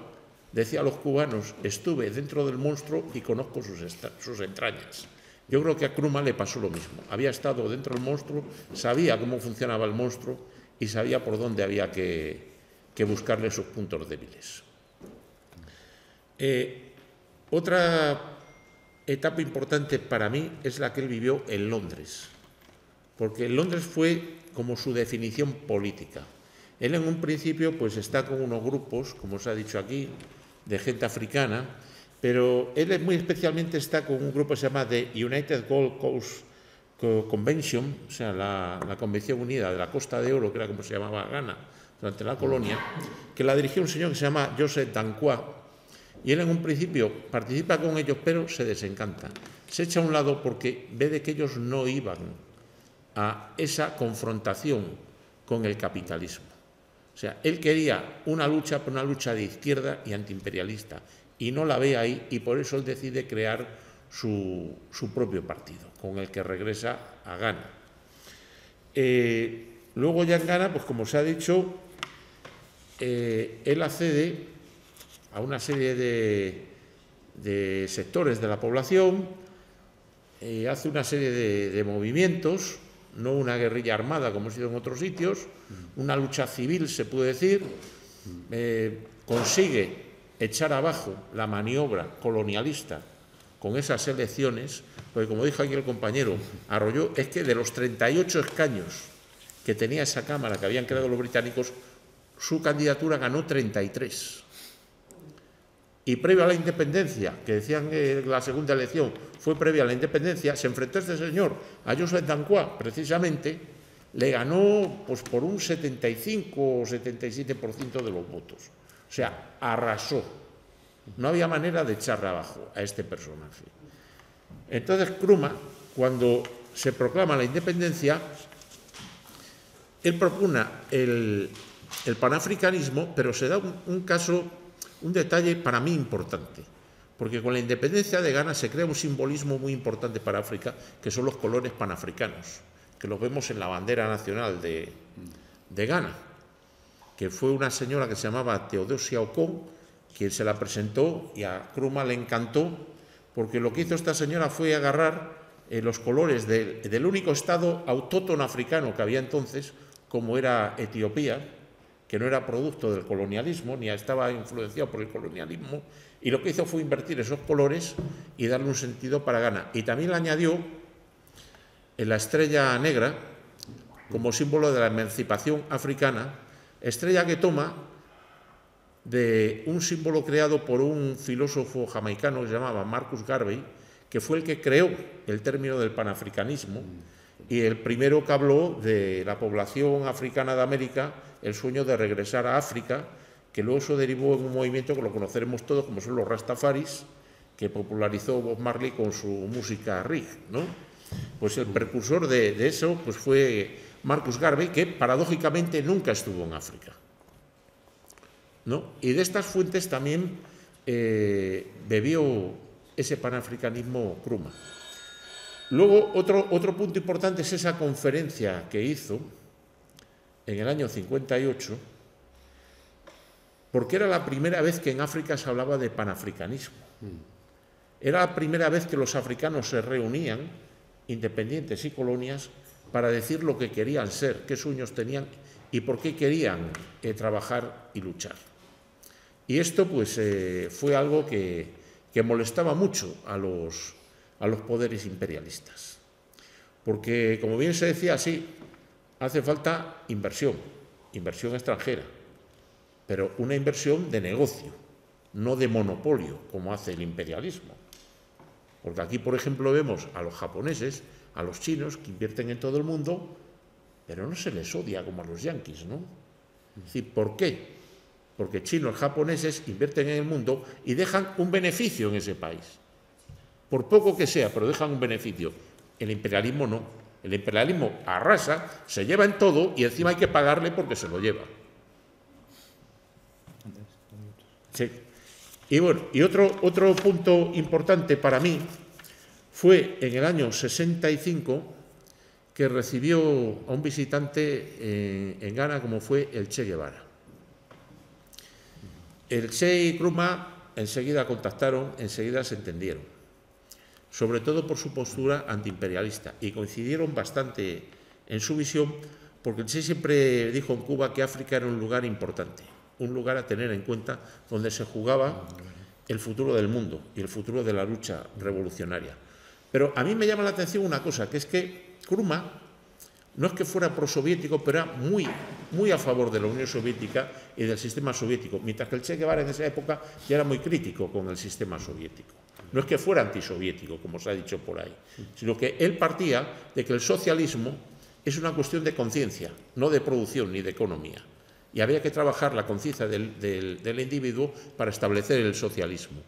decía a los cubanos: estuve dentro del monstruo y conozco sus entrañas. Yo creo que a Krugman le pasó lo mismo. Había estado dentro del monstruo, sabía cómo funcionaba el monstruo y sabía por dónde había que buscarle sus puntos débiles. Otra etapa importante para mí es la que él vivió en Londres, porque Londres fue como su definición política. Él en un principio pues está con unos grupos, como se ha dicho aquí, de gente africana, pero él muy especialmente está con un grupo que se llama The United Gold Coast Convention, o sea, la Convención Unida de la Costa de Oro, que era como se llamaba Ghana durante la colonia, que la dirigió un señor que se llama Joseph Danquah, y él en un principio participa con ellos, pero se desencanta, se echa a un lado porque ve de que ellos no iban a esa confrontación con el capitalismo. O sea, él quería una lucha, pero una lucha de izquierda y antiimperialista, y no la ve ahí, y por eso él decide crear su propio partido, con el que regresa a Ghana. Luego ya en Ghana, pues como se ha dicho, él accede a una serie de sectores de la población, hace una serie de movimientos, no una guerrilla armada como ha sido en otros sitios, una lucha civil se puede decir, consigue echar abajo la maniobra colonialista con esas elecciones, porque como dijo aquí el compañero, Arroyo, es que de los 38 escaños que tenía esa Cámara que habían creado los británicos, su candidatura ganó 33. Y previo a la independencia, que decían que la segunda elección fue previa a la independencia, se enfrentó este señor a Joseph Danquah, precisamente, le ganó pues, por un 75 o 77% de los votos. O sea, arrasó. No había manera de echarle abajo a este personaje. Entonces, Krugman, cuando se proclama la independencia, él propugna el panafricanismo, pero se da un caso un detalle para mí importante, porque con la independencia de Ghana se crea un simbolismo muy importante para África, que son los colores panafricanos, que los vemos en la bandera nacional de Ghana, que fue una señora que se llamaba Teodosia Ocon, quien se la presentó, y a Nkrumah le encantó, porque lo que hizo esta señora fue agarrar los colores del único estado autóctono africano que había entonces, como era Etiopía, que no era producto del colonialismo, ni estaba influenciado por el colonialismo, y lo que hizo fue invertir esos colores y darle un sentido para Ghana. Y también le añadió en la estrella negra como símbolo de la emancipación africana, estrella que toma de un símbolo creado por un filósofo jamaicano que se llamaba Marcus Garvey, que fue el que creó el término del panafricanismo y el primero que habló de la población africana de América, el sueño de regresar a África, que luego eso derivó en un movimiento que lo conoceremos todos, como son los Rastafaris, que popularizó Bob Marley con su música reggae, ¿no? Pues el precursor de eso pues fue Marcus Garvey, que paradójicamente nunca estuvo en África, ¿no? Y de estas fuentes también bebió ese panafricanismo Nkrumah. Luego, otro punto importante es esa conferencia que hizo en el año 58, porque era la primera vez que en África se hablaba de panafricanismo. Era la primera vez que los africanos se reunían, independientes y colonias, para decir lo que querían ser, qué sueños tenían y por qué querían trabajar y luchar. Y esto pues fue algo que molestaba mucho a los poderes imperialistas. Porque, como bien se decía, sí, hace falta inversión extranjera, pero una inversión de negocio, no de monopolio, como hace el imperialismo. Porque aquí, por ejemplo, vemos a los japoneses, a los chinos, que invierten en todo el mundo, pero no se les odia como a los yanquis, ¿no? Es decir, ¿por qué? Porque chinos, japoneses invierten en el mundo y dejan un beneficio en ese país. Por poco que sea, pero dejan un beneficio. El imperialismo no. El imperialismo arrasa, se lleva en todo y encima hay que pagarle porque se lo lleva. Sí. Y bueno, y otro punto importante para mí fue en el año 65 que recibió a un visitante en Ghana como fue el Che Guevara. El Che y Nkrumah enseguida contactaron, enseguida se entendieron, sobre todo por su postura antiimperialista, y coincidieron bastante en su visión, porque el Che siempre dijo en Cuba que África era un lugar importante, un lugar a tener en cuenta donde se jugaba el futuro del mundo y el futuro de la lucha revolucionaria. Pero a mí me llama la atención una cosa, que es que Nkrumah no es que fuera prosoviético, pero era muy a favor de la Unión Soviética y del sistema soviético, mientras que el Che Guevara en esa época ya era muy crítico con el sistema soviético. No es que fuera antisoviético, como se ha dicho por ahí, sino que él partía de que el socialismo es una cuestión de conciencia, no de producción ni de economía. Y había que trabajar la conciencia del individuo para establecer el socialismo.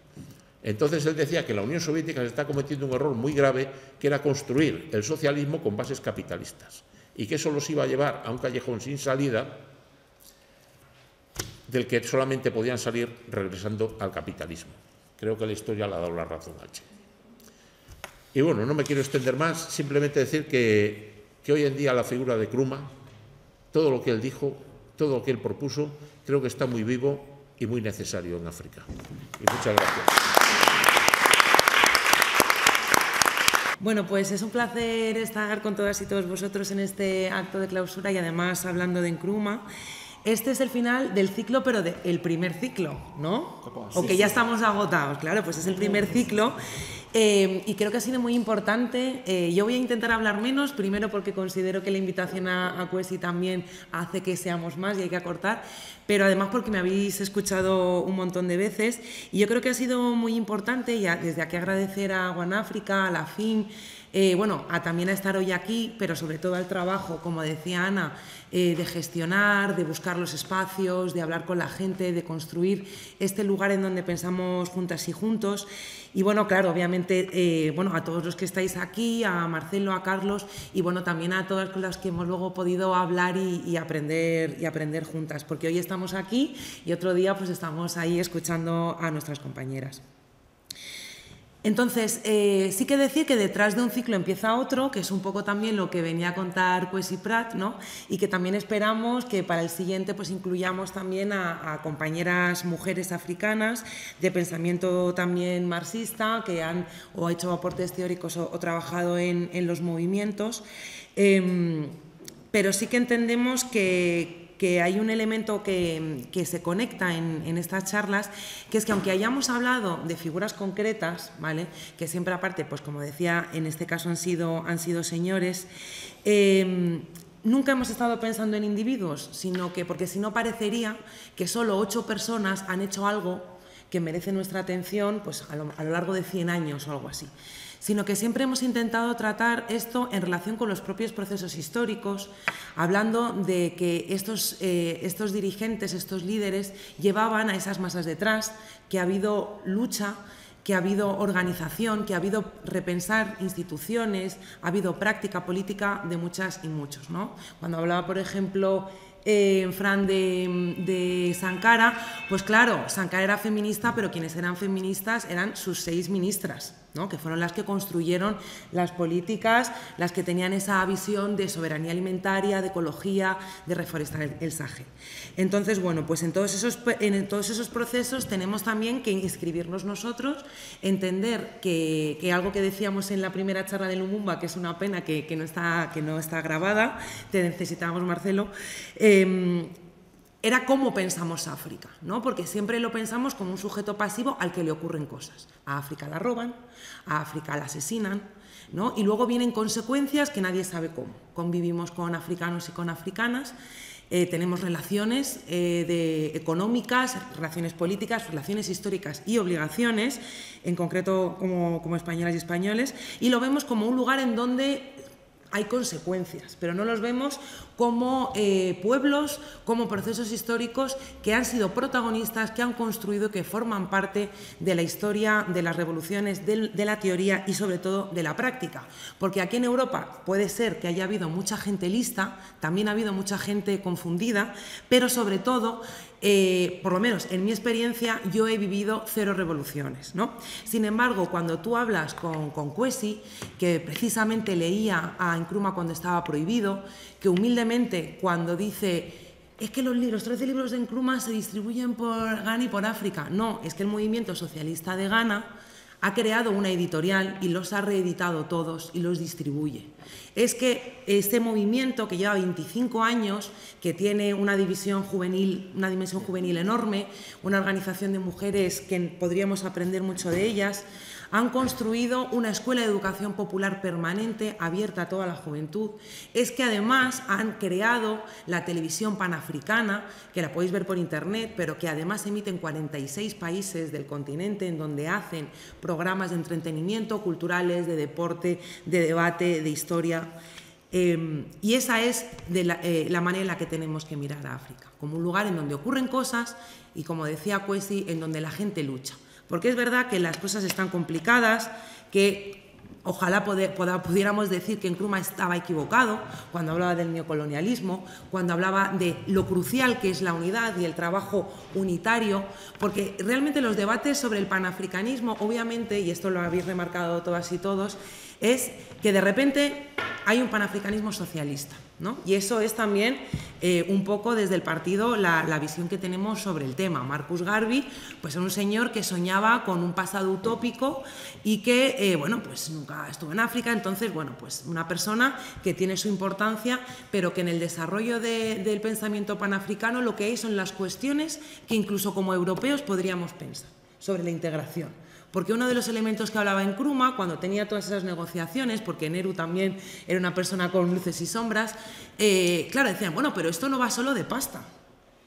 Entonces él decía que la Unión Soviética se está cometiendo un error muy grave, que era construir el socialismo con bases capitalistas, y que eso los iba a llevar a un callejón sin salida del que solamente podían salir regresando al capitalismo. Creo que la historia le ha dado la razón a Che. Y bueno, no me quiero extender más, simplemente decir que hoy en día la figura de Nkrumah, todo lo que él dijo, todo lo que él propuso, creo que está muy vivo y muy necesario en África. Y muchas gracias. Bueno, pues es un placer estar con todas y todos vosotros en este acto de clausura y además hablando de Nkrumah. Este es el final del ciclo, pero del primer ciclo, ¿no? O que ya estamos agotados, claro, pues es el primer ciclo. Y creo que ha sido muy importante. Yo voy a intentar hablar menos, primero porque considero que la invitación a Cuesi también hace que seamos más y hay que acortar, pero además porque me habéis escuchado un montón de veces y yo creo que ha sido muy importante, y desde aquí agradecer a One Africa, a la FIM, bueno, también a estar hoy aquí, pero sobre todo al trabajo, como decía Ana, de gestionar, de buscar los espacios, de hablar con la gente, de construir este lugar en donde pensamos juntas y juntos. Y bueno, claro, obviamente, bueno, a todos los que estáis aquí, a Marcelo, a Carlos, y bueno, también a todas con las que hemos luego podido hablar y aprender juntas, porque hoy estamos aquí y otro día pues estamos ahí escuchando a nuestras compañeras. Entonces, sí que decir que detrás de un ciclo empieza otro, que es un poco también lo que venía a contar Kwesi Prat, ¿no? Y que también esperamos que para el siguiente pues incluyamos también a compañeras mujeres africanas de pensamiento también marxista, que han o hecho aportes teóricos o trabajado en los movimientos, pero sí que entendemos que hay un elemento que se conecta en estas charlas, que es que aunque hayamos hablado de figuras concretas, ¿vale?, que siempre aparte, pues como decía, en este caso han sido señores, nunca hemos estado pensando en individuos, sino que, porque si no parecería que solo 8 personas han hecho algo que merece nuestra atención pues, a lo largo de 100 años o algo así, sino que siempre hemos intentado tratar esto en relación con los propios procesos históricos, hablando de que estos dirigentes, estos líderes, llevaban a esas masas detrás, que ha habido lucha, que ha habido organización, que ha habido repensar instituciones, ha habido práctica política de muchas y muchos, ¿no? Cuando hablaba, por ejemplo, Fran de Sankara, pues claro, Sankara era feminista, pero quienes eran feministas eran sus 6 ministras, ¿no?, que fueron las que construyeron las políticas, las que tenían esa visión de soberanía alimentaria, de ecología, de reforestar el Sahel. Entonces, bueno, pues en todos esos procesos tenemos también que inscribirnos nosotros, entender que algo que decíamos en la primera charla de Lumumba, que es una pena que no está grabada, te necesitábamos, Marcelo, era cómo pensamos África, ¿no? Porque siempre lo pensamos como un sujeto pasivo al que le ocurren cosas. A África la roban, a África la asesinan, ¿no? Y luego vienen consecuencias que nadie sabe cómo. Convivimos con africanos y con africanas, tenemos relaciones económicas, relaciones políticas, relaciones históricas y obligaciones, en concreto como españolas y españoles, y lo vemos como un lugar en donde hay consecuencias, pero no los vemos como pueblos, como procesos históricos que han sido protagonistas, que han construido, que forman parte de la historia, de las revoluciones, de la teoría y sobre todo de la práctica. Porque aquí en Europa puede ser que haya habido mucha gente lista, también ha habido mucha gente confundida, pero sobre todo, por lo menos en mi experiencia, yo he vivido 0 revoluciones, ¿no? Sin embargo, cuando tú hablas con Kwesi, que precisamente leía a Nkrumah cuando estaba prohibido, que humildemente cuando dice es que los 13 libros de Nkrumah se distribuyen por Ghana y por África. No, es que el movimiento socialista de Ghana ha creado una editorial y los ha reeditado todos y los distribuye. Es que este movimiento que lleva 25 años, que tiene una dimensión juvenil enorme, una organización de mujeres que podríamos aprender mucho de ellas, han construido una escuela de educación popular permanente, abierta a toda la juventud. Es que además han creado la televisión panafricana, que la podéis ver por internet, pero que además emite en 46 países del continente, en donde hacen programas de entretenimiento, culturales, de deporte, de debate, de historia. Y esa es la manera en la que tenemos que mirar a África, como un lugar en donde ocurren cosas y, como decía Kwesi, en donde la gente lucha. Porque es verdad que las cosas están complicadas, que ojalá pudiéramos decir que Nkrumah estaba equivocado cuando hablaba del neocolonialismo, cuando hablaba de lo crucial que es la unidad y el trabajo unitario, porque realmente los debates sobre el panafricanismo, obviamente, y esto lo habéis remarcado todas y todos, es que de repente hay un panafricanismo socialista, ¿no? Y eso es también un poco desde el partido la visión que tenemos sobre el tema. Marcus Garvey, pues es un señor que soñaba con un pasado utópico y que, bueno, pues nunca estuvo en África, entonces, bueno, pues una persona que tiene su importancia, pero que en el desarrollo del pensamiento panafricano lo que hay son las cuestiones que incluso como europeos podríamos pensar sobre la integración. Porque uno de los elementos que hablaba Nkrumah cuando tenía todas esas negociaciones, porque Nehru también era una persona con luces y sombras, claro, decían, bueno, pero esto no va solo de pasta.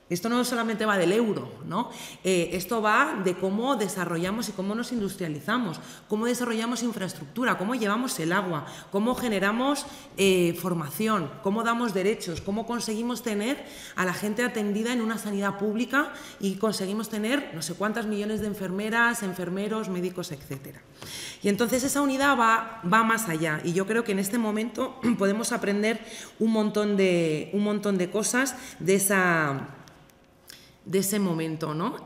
Esto no solamente va del euro, ¿no? Esto va de cómo desarrollamos y cómo nos industrializamos, cómo desarrollamos infraestructura, cómo llevamos el agua, cómo generamos formación, cómo damos derechos, cómo conseguimos tener a la gente atendida en una sanidad pública y conseguimos tener no sé cuántas millones de enfermeras, enfermeros, médicos, etcétera. Y entonces esa unidad va más allá, y yo creo que en este momento podemos aprender un montón de cosas de ese momento, ¿no?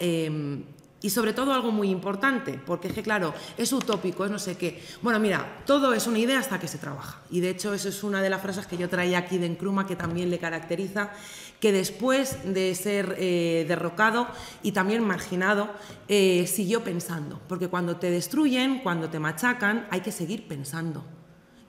Y sobre todo algo muy importante, porque es que, claro, es utópico, es no sé qué. Bueno, mira, todo es una idea hasta que se trabaja. Y de hecho, eso es una de las frases que yo traía aquí de Nkrumah, que también le caracteriza, que después de ser derrocado y también marginado, siguió pensando. Porque cuando te destruyen, cuando te machacan, hay que seguir pensando.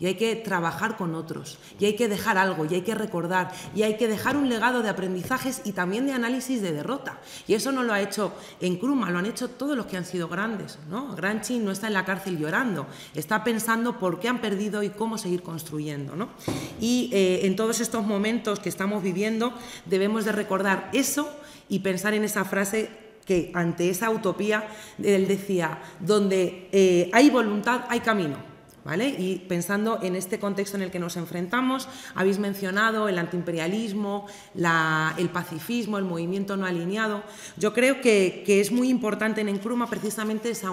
Y hay que trabajar con otros, y hay que dejar algo, y hay que recordar, y hay que dejar un legado de aprendizajes y también de análisis de derrota. Y eso no lo ha hecho Nkrumah, lo han hecho todos los que han sido grandes, ¿no? Gramsci no está en la cárcel llorando, está pensando por qué han perdido y cómo seguir construyendo, ¿no? Y en todos estos momentos que estamos viviendo debemos de recordar eso y pensar en esa frase que ante esa utopía él decía, donde hay voluntad hay camino. ¿Vale? Y pensando en este contexto en el que nos enfrentamos, habéis mencionado el antiimperialismo, el pacifismo, el movimiento no alineado. Yo creo que es muy importante en Nkrumah precisamente esa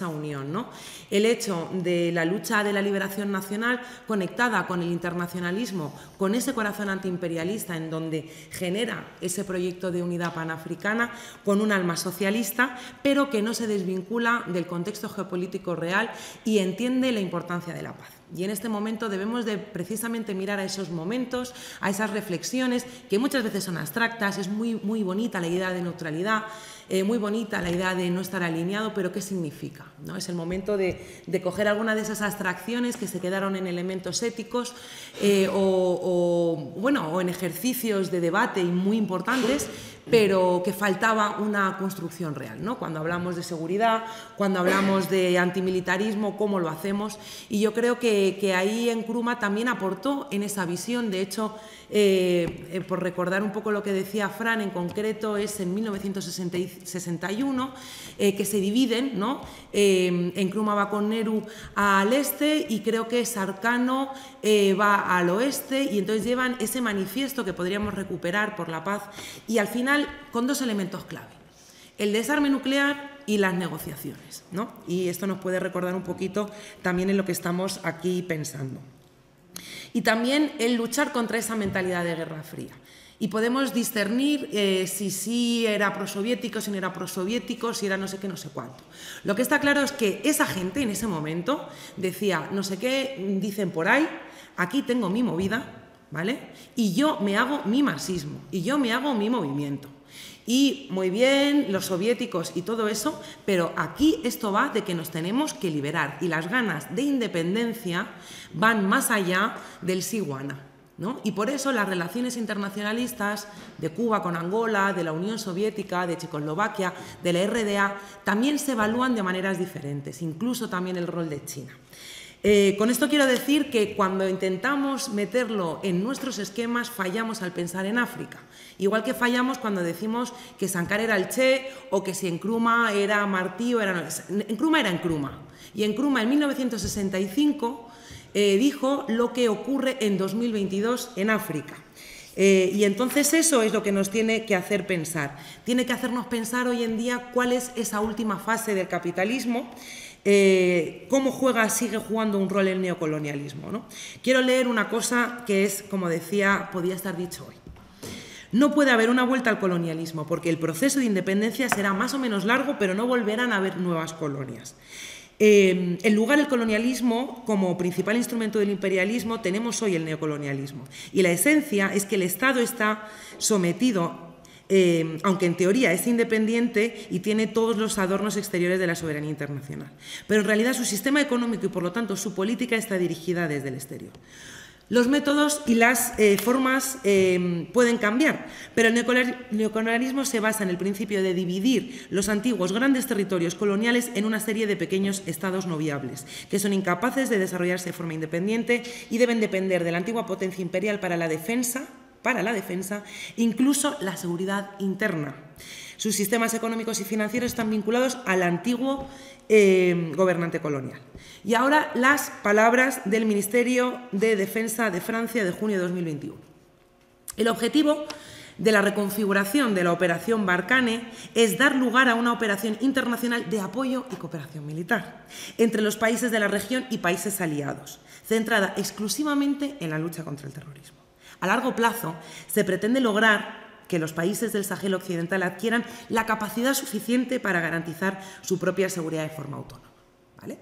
unión, ¿no? El hecho de la lucha de la liberación nacional conectada con el internacionalismo, con ese corazón antiimperialista en donde genera ese proyecto de unidad panafricana con un alma socialista, pero que no se desvincula del contexto geopolítico real y entiende la importancia de la paz. Y en este momento debemos de precisamente mirar a esos momentos, a esas reflexiones que muchas veces son abstractas, es muy bonita la idea de neutralidad, muy bonita la idea de no estar alineado, pero ¿qué significa? ¿No? Es el momento de coger alguna de esas abstracciones que se quedaron en elementos éticos o en ejercicios de debate y muy importantes, pero que faltaba una construcción real, ¿no? Cuando hablamos de seguridad, cuando hablamos de antimilitarismo, cómo lo hacemos, y yo creo que ahí Nkrumah también aportó en esa visión. De hecho, por recordar un poco lo que decía Fran, en concreto es en 1961 que se dividen, ¿no? Nkrumah va con Nehru al este y creo que Sarkano va al oeste, y entonces llevan ese manifiesto que podríamos recuperar por la paz, y al final con dos elementos clave: el desarme nuclear y las negociaciones, ¿no? Y esto nos puede recordar un poquito también en lo que estamos aquí pensando. Y también el luchar contra esa mentalidad de Guerra Fría. Y podemos discernir si sí era prosoviético, si no era prosoviético, si era no sé qué, no sé cuánto. Lo que está claro es que esa gente en ese momento decía, no sé qué dicen por ahí, aquí tengo mi movida, ¿vale? Y yo me hago mi marxismo, y yo me hago mi movimiento. Y muy bien, los soviéticos y todo eso, pero aquí esto va de que nos tenemos que liberar, y las ganas de independencia van más allá del Siguana, ¿no? Y por eso las relaciones internacionalistas de Cuba con Angola, de la Unión Soviética, de Checoslovaquia, de la RDA, también se evalúan de maneras diferentes, incluso también el rol de China. Con esto quiero decir que cuando intentamos meterlo en nuestros esquemas fallamos al pensar en África. Igual que fallamos cuando decimos que Sankara era el Che, o que si Nkrumah era Martí o era... Nkrumah era Nkrumah. Y Nkrumah en 1965 dijo lo que ocurre en 2022 en África. Y entonces eso es lo que nos tiene que hacer pensar. Tiene que hacernos pensar hoy en día cuál es esa última fase del capitalismo, cómo sigue jugando un rol el neocolonialismo, ¿no? Quiero leer una cosa que es, como decía, podía estar dicho hoy. No puede haber una vuelta al colonialismo, porque el proceso de independencia será más o menos largo, pero no volverán a haber nuevas colonias. En lugar del colonialismo, como principal instrumento del imperialismo, tenemos hoy el neocolonialismo. Y la esencia es que el Estado está sometido, aunque en teoría es independiente y tiene todos los adornos exteriores de la soberanía internacional. Pero en realidad su sistema económico y, por lo tanto, su política está dirigida desde el exterior. Los métodos y las formas pueden cambiar, pero el neocolonialismo se basa en el principio de dividir los antiguos grandes territorios coloniales en una serie de pequeños estados no viables, que son incapaces de desarrollarse de forma independiente y deben depender de la antigua potencia imperial para la defensa para la defensa, incluso la seguridad interna. Sus sistemas económicos y financieros están vinculados al antiguo gobernante colonial. Y ahora las palabras del Ministerio de Defensa de Francia de junio de 2021. El objetivo de la reconfiguración de la operación Barkhane es dar lugar a una operación internacional de apoyo y cooperación militar entre los países de la región y países aliados, centrada exclusivamente en la lucha contra el terrorismo. A largo plazo se pretende lograr que los países del Sahel occidental adquieran la capacidad suficiente para garantizar su propia seguridad de forma autónoma, ¿vale?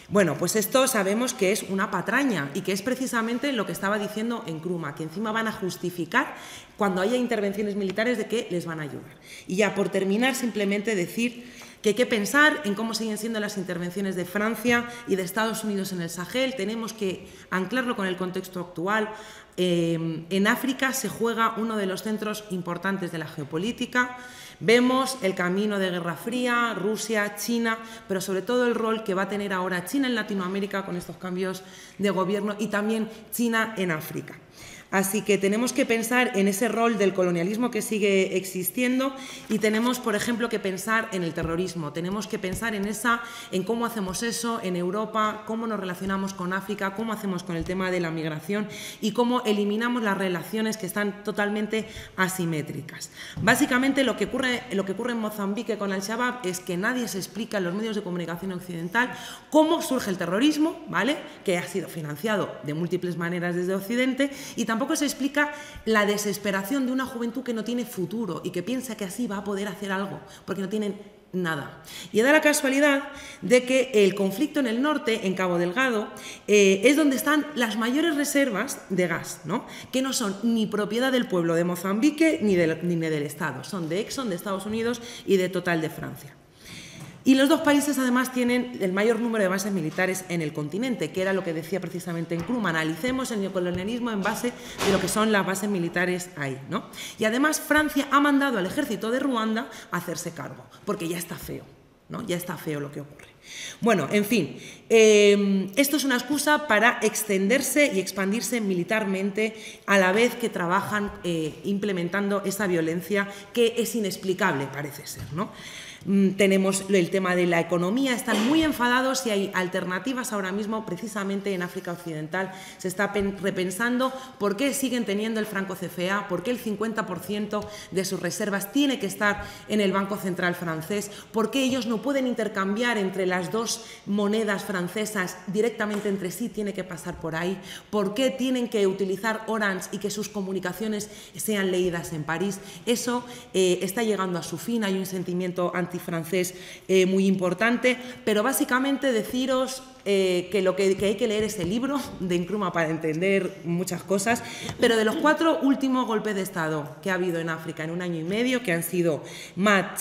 Bueno, pues esto sabemos que es una patraña y que es precisamente lo que estaba diciendo Nkrumah, que encima van a justificar cuando haya intervenciones militares de que les van a ayudar. Y ya por terminar, simplemente decir que hay que pensar en cómo siguen siendo las intervenciones de Francia y de Estados Unidos en el Sahel. Tenemos que anclarlo con el contexto actual. En África se juega uno de los centros importantes de la geopolítica. Vemos el camino de Guerra Fría, Rusia, China, pero sobre todo el rol que va a tener ahora China en Latinoamérica con estos cambios de gobierno y también China en África. Así que tenemos que pensar en ese rol del colonialismo que sigue existiendo y tenemos, por ejemplo, que pensar en el terrorismo. Tenemos que pensar en cómo hacemos eso en Europa, cómo nos relacionamos con África, cómo hacemos con el tema de la migración y cómo eliminamos las relaciones que están totalmente asimétricas. Básicamente lo que ocurre en Mozambique con Al-Shabaab es que nadie se explica en los medios de comunicación occidental cómo surge el terrorismo, ¿vale?, que ha sido financiado de múltiples maneras desde Occidente, y tampoco se explica la desesperación de una juventud que no tiene futuro y que piensa que así va a poder hacer algo, porque no tienen nada. Y da la casualidad de que el conflicto en el norte, en Cabo Delgado, es donde están las mayores reservas de gas, ¿no?, que no son ni propiedad del pueblo de Mozambique ni del Estado, son de Exxon, de Estados Unidos y de Total de Francia. Y los dos países además tienen el mayor número de bases militares en el continente, que era lo que decía precisamente Nkrumah. Analicemos el neocolonialismo en base de lo que son las bases militares ahí, ¿no? Y además Francia ha mandado al ejército de Ruanda a hacerse cargo, porque ya está feo, ¿no? Ya está feo lo que ocurre. Bueno, en fin, esto es una excusa para extenderse y expandirse militarmente a la vez que trabajan implementando esa violencia que es inexplicable, parece ser, ¿no? Tenemos el tema de la economía, están muy enfadados y hay alternativas ahora mismo, precisamente en África Occidental. Se está repensando por qué siguen teniendo el franco CFA, por qué el 50% de sus reservas tiene que estar en el Banco Central francés, por qué ellos no pueden intercambiar entre las dos monedas francesas directamente entre sí, tiene que pasar por ahí, por qué tienen que utilizar Orange y que sus comunicaciones sean leídas en París. Eso está llegando a su fin, hay un sentimiento antifrancés muy importante, pero básicamente deciros que lo que hay que leer es el libro de Nkrumah para entender muchas cosas, pero de los 4 últimos golpes de Estado que ha habido en África en un año y medio, que han sido Mali,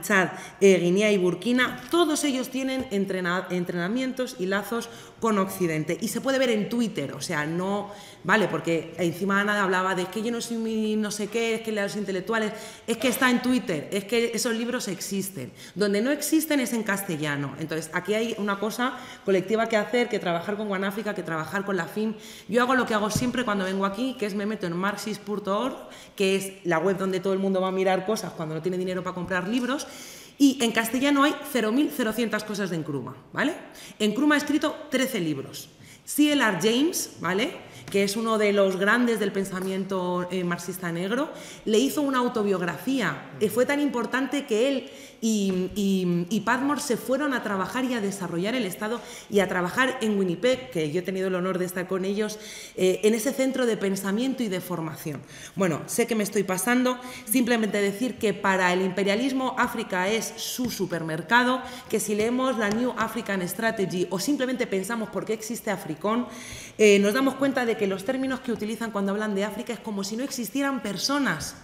Chad, Guinea y Burkina, todos ellos tienen entrenamientos y lazos con Occidente, y se puede ver en Twitter, o sea, no, vale, porque encima Ana hablaba de que yo no soy muy no sé qué, es que los intelectuales, es que está en Twitter, es que esos libros existen. Donde no existen es en castellano. Entonces, aquí hay una cosa colectiva que hacer, que trabajar con Guanáfrica, que trabajar con la FIM. Yo hago lo que hago siempre cuando vengo aquí, que es me meto en marxist.org, que es la web donde todo el mundo va a mirar cosas cuando no tiene dinero para comprar libros. Y en castellano hay 0.000 cosas de Nkrumah, ¿vale? Nkrumah ha escrito 13 libros. C.L.R. James, ¿vale?, que es uno de los grandes del pensamiento marxista negro, le hizo una autobiografía. Fue tan importante que él y Padmore se fueron a trabajar y a desarrollar el Estado y a trabajar en Winnipeg, que yo he tenido el honor de estar con ellos, en ese centro de pensamiento y de formación. Bueno, sé que me estoy pasando, simplemente decir que para el imperialismo África es su supermercado, que si leemos la New African Strategy o simplemente pensamos por qué existe Africón, nos damos cuenta de que los términos que utilizan cuando hablan de África es como si no existieran personas.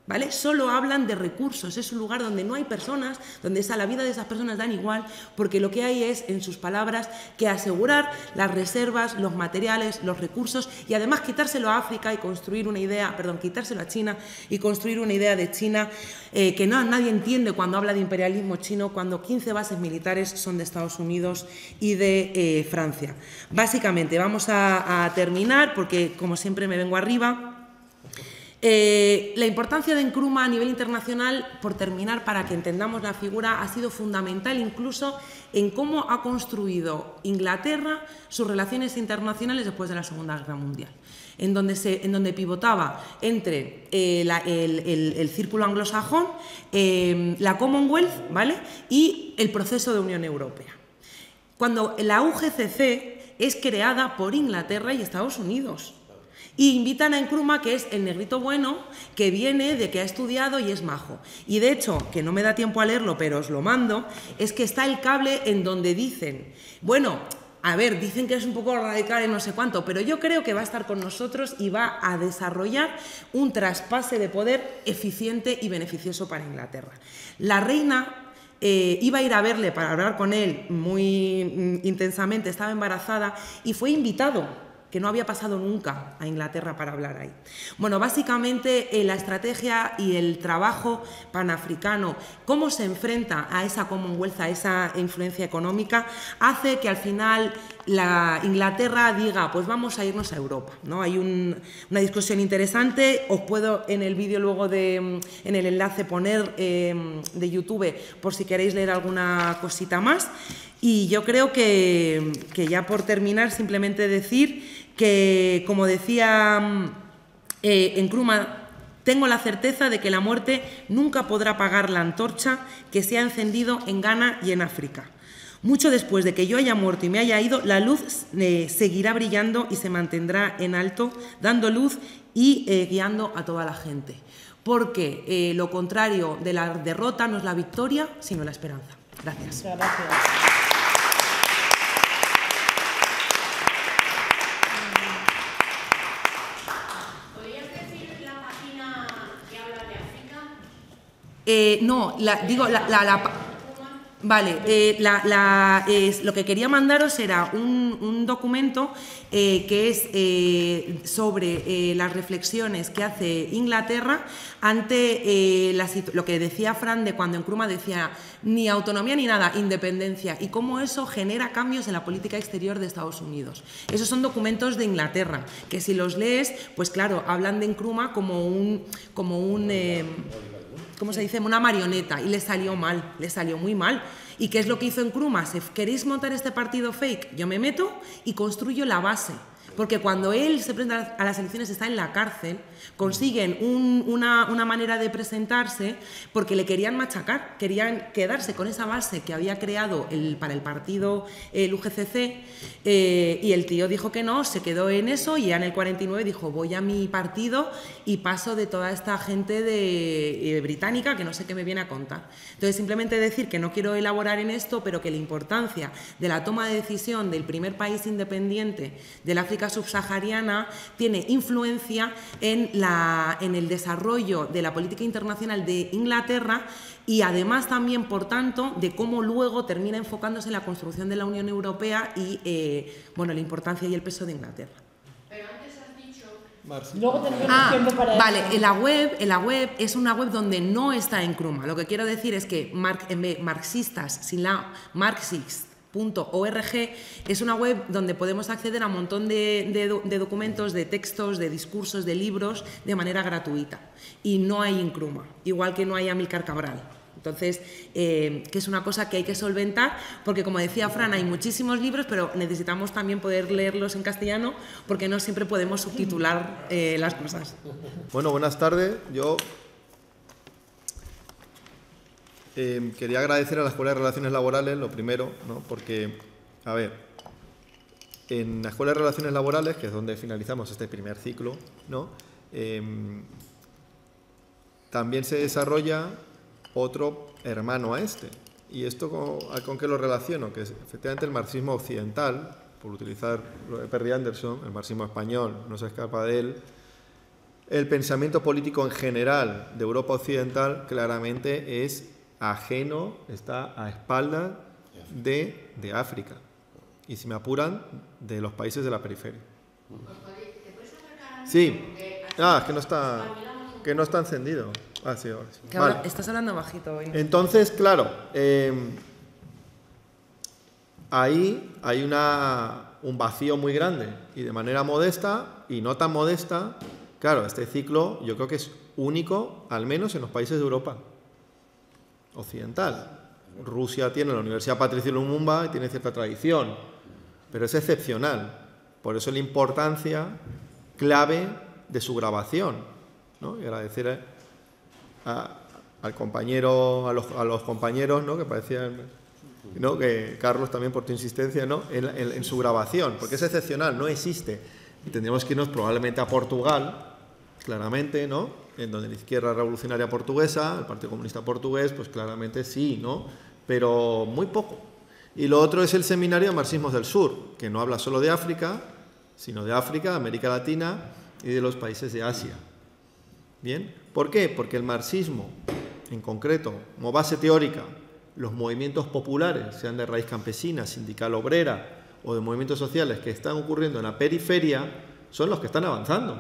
¿vale? Solo hablan de recursos, es un lugar donde no hay personas, donde la vida de esas personas dan igual, porque lo que hay es, en sus palabras, que asegurar las reservas, los materiales, los recursos y además quitárselo a África y construir una idea, quitárselo a China y construir una idea de China que nadie entiende cuando habla de imperialismo chino, cuando 15 bases militares son de Estados Unidos y de Francia. Básicamente, vamos a terminar, porque como siempre me vengo arriba. La importancia de Nkrumah a nivel internacional, por terminar, para que entendamos la figura, ha sido fundamental incluso en cómo ha construido Inglaterra sus relaciones internacionales después de la Segunda Guerra Mundial, en donde pivotaba entre el círculo anglosajón, la Commonwealth, ¿vale?, y el proceso de Unión Europea. Cuando la UGCC es creada por Inglaterra y Estados Unidos. Y invitan a Nkrumah, que es el negrito bueno, que viene de que ha estudiado y es majo. Y de hecho, que no me da tiempo a leerlo, pero os lo mando, es que está el cable en donde dicen, bueno, a ver, dicen que es un poco radical y no sé cuánto, pero yo creo que va a estar con nosotros y va a desarrollar un traspase de poder eficiente y beneficioso para Inglaterra. La reina iba a ir a verle para hablar con él muy intensamente, estaba embarazada y fue invitado, que no había pasado nunca a Inglaterra para hablar ahí. Bueno, básicamente la estrategia y el trabajo panafricano, cómo se enfrenta a esa Commonwealth, a esa influencia económica, hace que al final la Inglaterra diga, pues vamos a irnos a Europa, ¿no? Hay una discusión interesante, os puedo en el vídeo luego en el enlace poner de YouTube por si queréis leer alguna cosita más. Y yo creo que ya por terminar, simplemente decir que, como decía Nkrumah, tengo la certeza de que la muerte nunca podrá apagar la antorcha que se ha encendido en Ghana y en África. Mucho después de que yo haya muerto y me haya ido, la luz seguirá brillando y se mantendrá en alto, dando luz y guiando a toda la gente. Porque lo contrario de la derrota no es la victoria, sino la esperanza. Gracias. Muchas gracias. No, vale, lo que quería mandaros era un documento que es sobre las reflexiones que hace Inglaterra ante lo que decía Fran de cuando Nkrumah decía ni autonomía ni nada, independencia, y cómo eso genera cambios en la política exterior de Estados Unidos. Esos son documentos de Inglaterra, que si los lees, pues claro, hablan de Nkrumah como un ¿cómo se dice?, una marioneta, y le salió mal, le salió muy mal. ¿Y qué es lo que hizo Nkrumah? ¿Queréis montar este partido fake? Yo me meto y construyo la base. Porque cuando él se presenta a las elecciones, está en la cárcel, consiguen una manera de presentarse porque le querían machacar, querían quedarse con esa base que había creado para el partido, el UGCC, y el tío dijo que no, se quedó en eso, y ya en el 49 dijo, voy a mi partido y paso de toda esta gente británica que no sé qué me viene a contar. Entonces, simplemente decir que no quiero elaborar en esto, pero que la importancia de la toma de decisión del primer país independiente del África subsahariana tiene influencia en el desarrollo de la política internacional de Inglaterra, y además también, por tanto, de cómo luego termina enfocándose en la construcción de la Unión Europea y la importancia y el peso de Inglaterra. Pero antes has dicho... Luego tendremos tiempo para... Vale, en la web es una web donde no está Nkrumah. Lo que quiero decir es que marxistas, sin la marxist.org, es una web donde podemos acceder a un montón de documentos, de textos, de discursos, de libros de manera gratuita. Y no hay Nkrumah, igual que no hay Amílcar Cabral. Entonces, que es una cosa que hay que solventar, porque como decía Fran, hay muchísimos libros, pero necesitamos también poder leerlos en castellano, porque no siempre podemos subtitular las cosas. Bueno, buenas tardes. Yo quería agradecer a la Escuela de Relaciones Laborales, lo primero, ¿no? Porque, a ver, en la Escuela de Relaciones Laborales, que es donde finalizamos este primer ciclo, ¿no? También se desarrolla otro hermano a este. ¿Y esto con qué lo relaciono? Que es efectivamente el marxismo occidental, por utilizar lo de Perry Anderson, el marxismo español no se escapa de él, el pensamiento político en general de Europa Occidental claramente es ajeno, está a espaldas de África. Y si me apuran, de los países de la periferia. Sí. Ah, es que no está encendido. Ah, sí, ahora sí. Vale. Estás hablando bajito hoy. Entonces, claro, ahí hay un vacío muy grande. Y de manera modesta y no tan modesta, claro, este ciclo yo creo que es único, al menos en los países de Europa Occidental. Rusia tiene la Universidad Patricio Lumumba y tiene cierta tradición, pero es excepcional. Por eso la importancia clave de su grabación, ¿no? Y agradecer al compañero, a los compañeros, ¿no? Que parecían, ¿no? Que Carlos también por tu insistencia, ¿no? en su grabación, porque es excepcional, no existe. Tendríamos que irnos probablemente a Portugal, claramente, ¿no? En donde la izquierda revolucionaria portuguesa, el Partido Comunista Portugués, pues claramente sí, ¿no? Pero muy poco. Y lo otro es el Seminario de Marxismos del Sur, que no habla solo de África, sino de África, América Latina y de los países de Asia. ¿Bien? ¿Por qué? Porque el marxismo, en concreto, como base teórica, los movimientos populares, sean de raíz campesina, sindical obrera o de movimientos sociales que están ocurriendo en la periferia, son los que están avanzando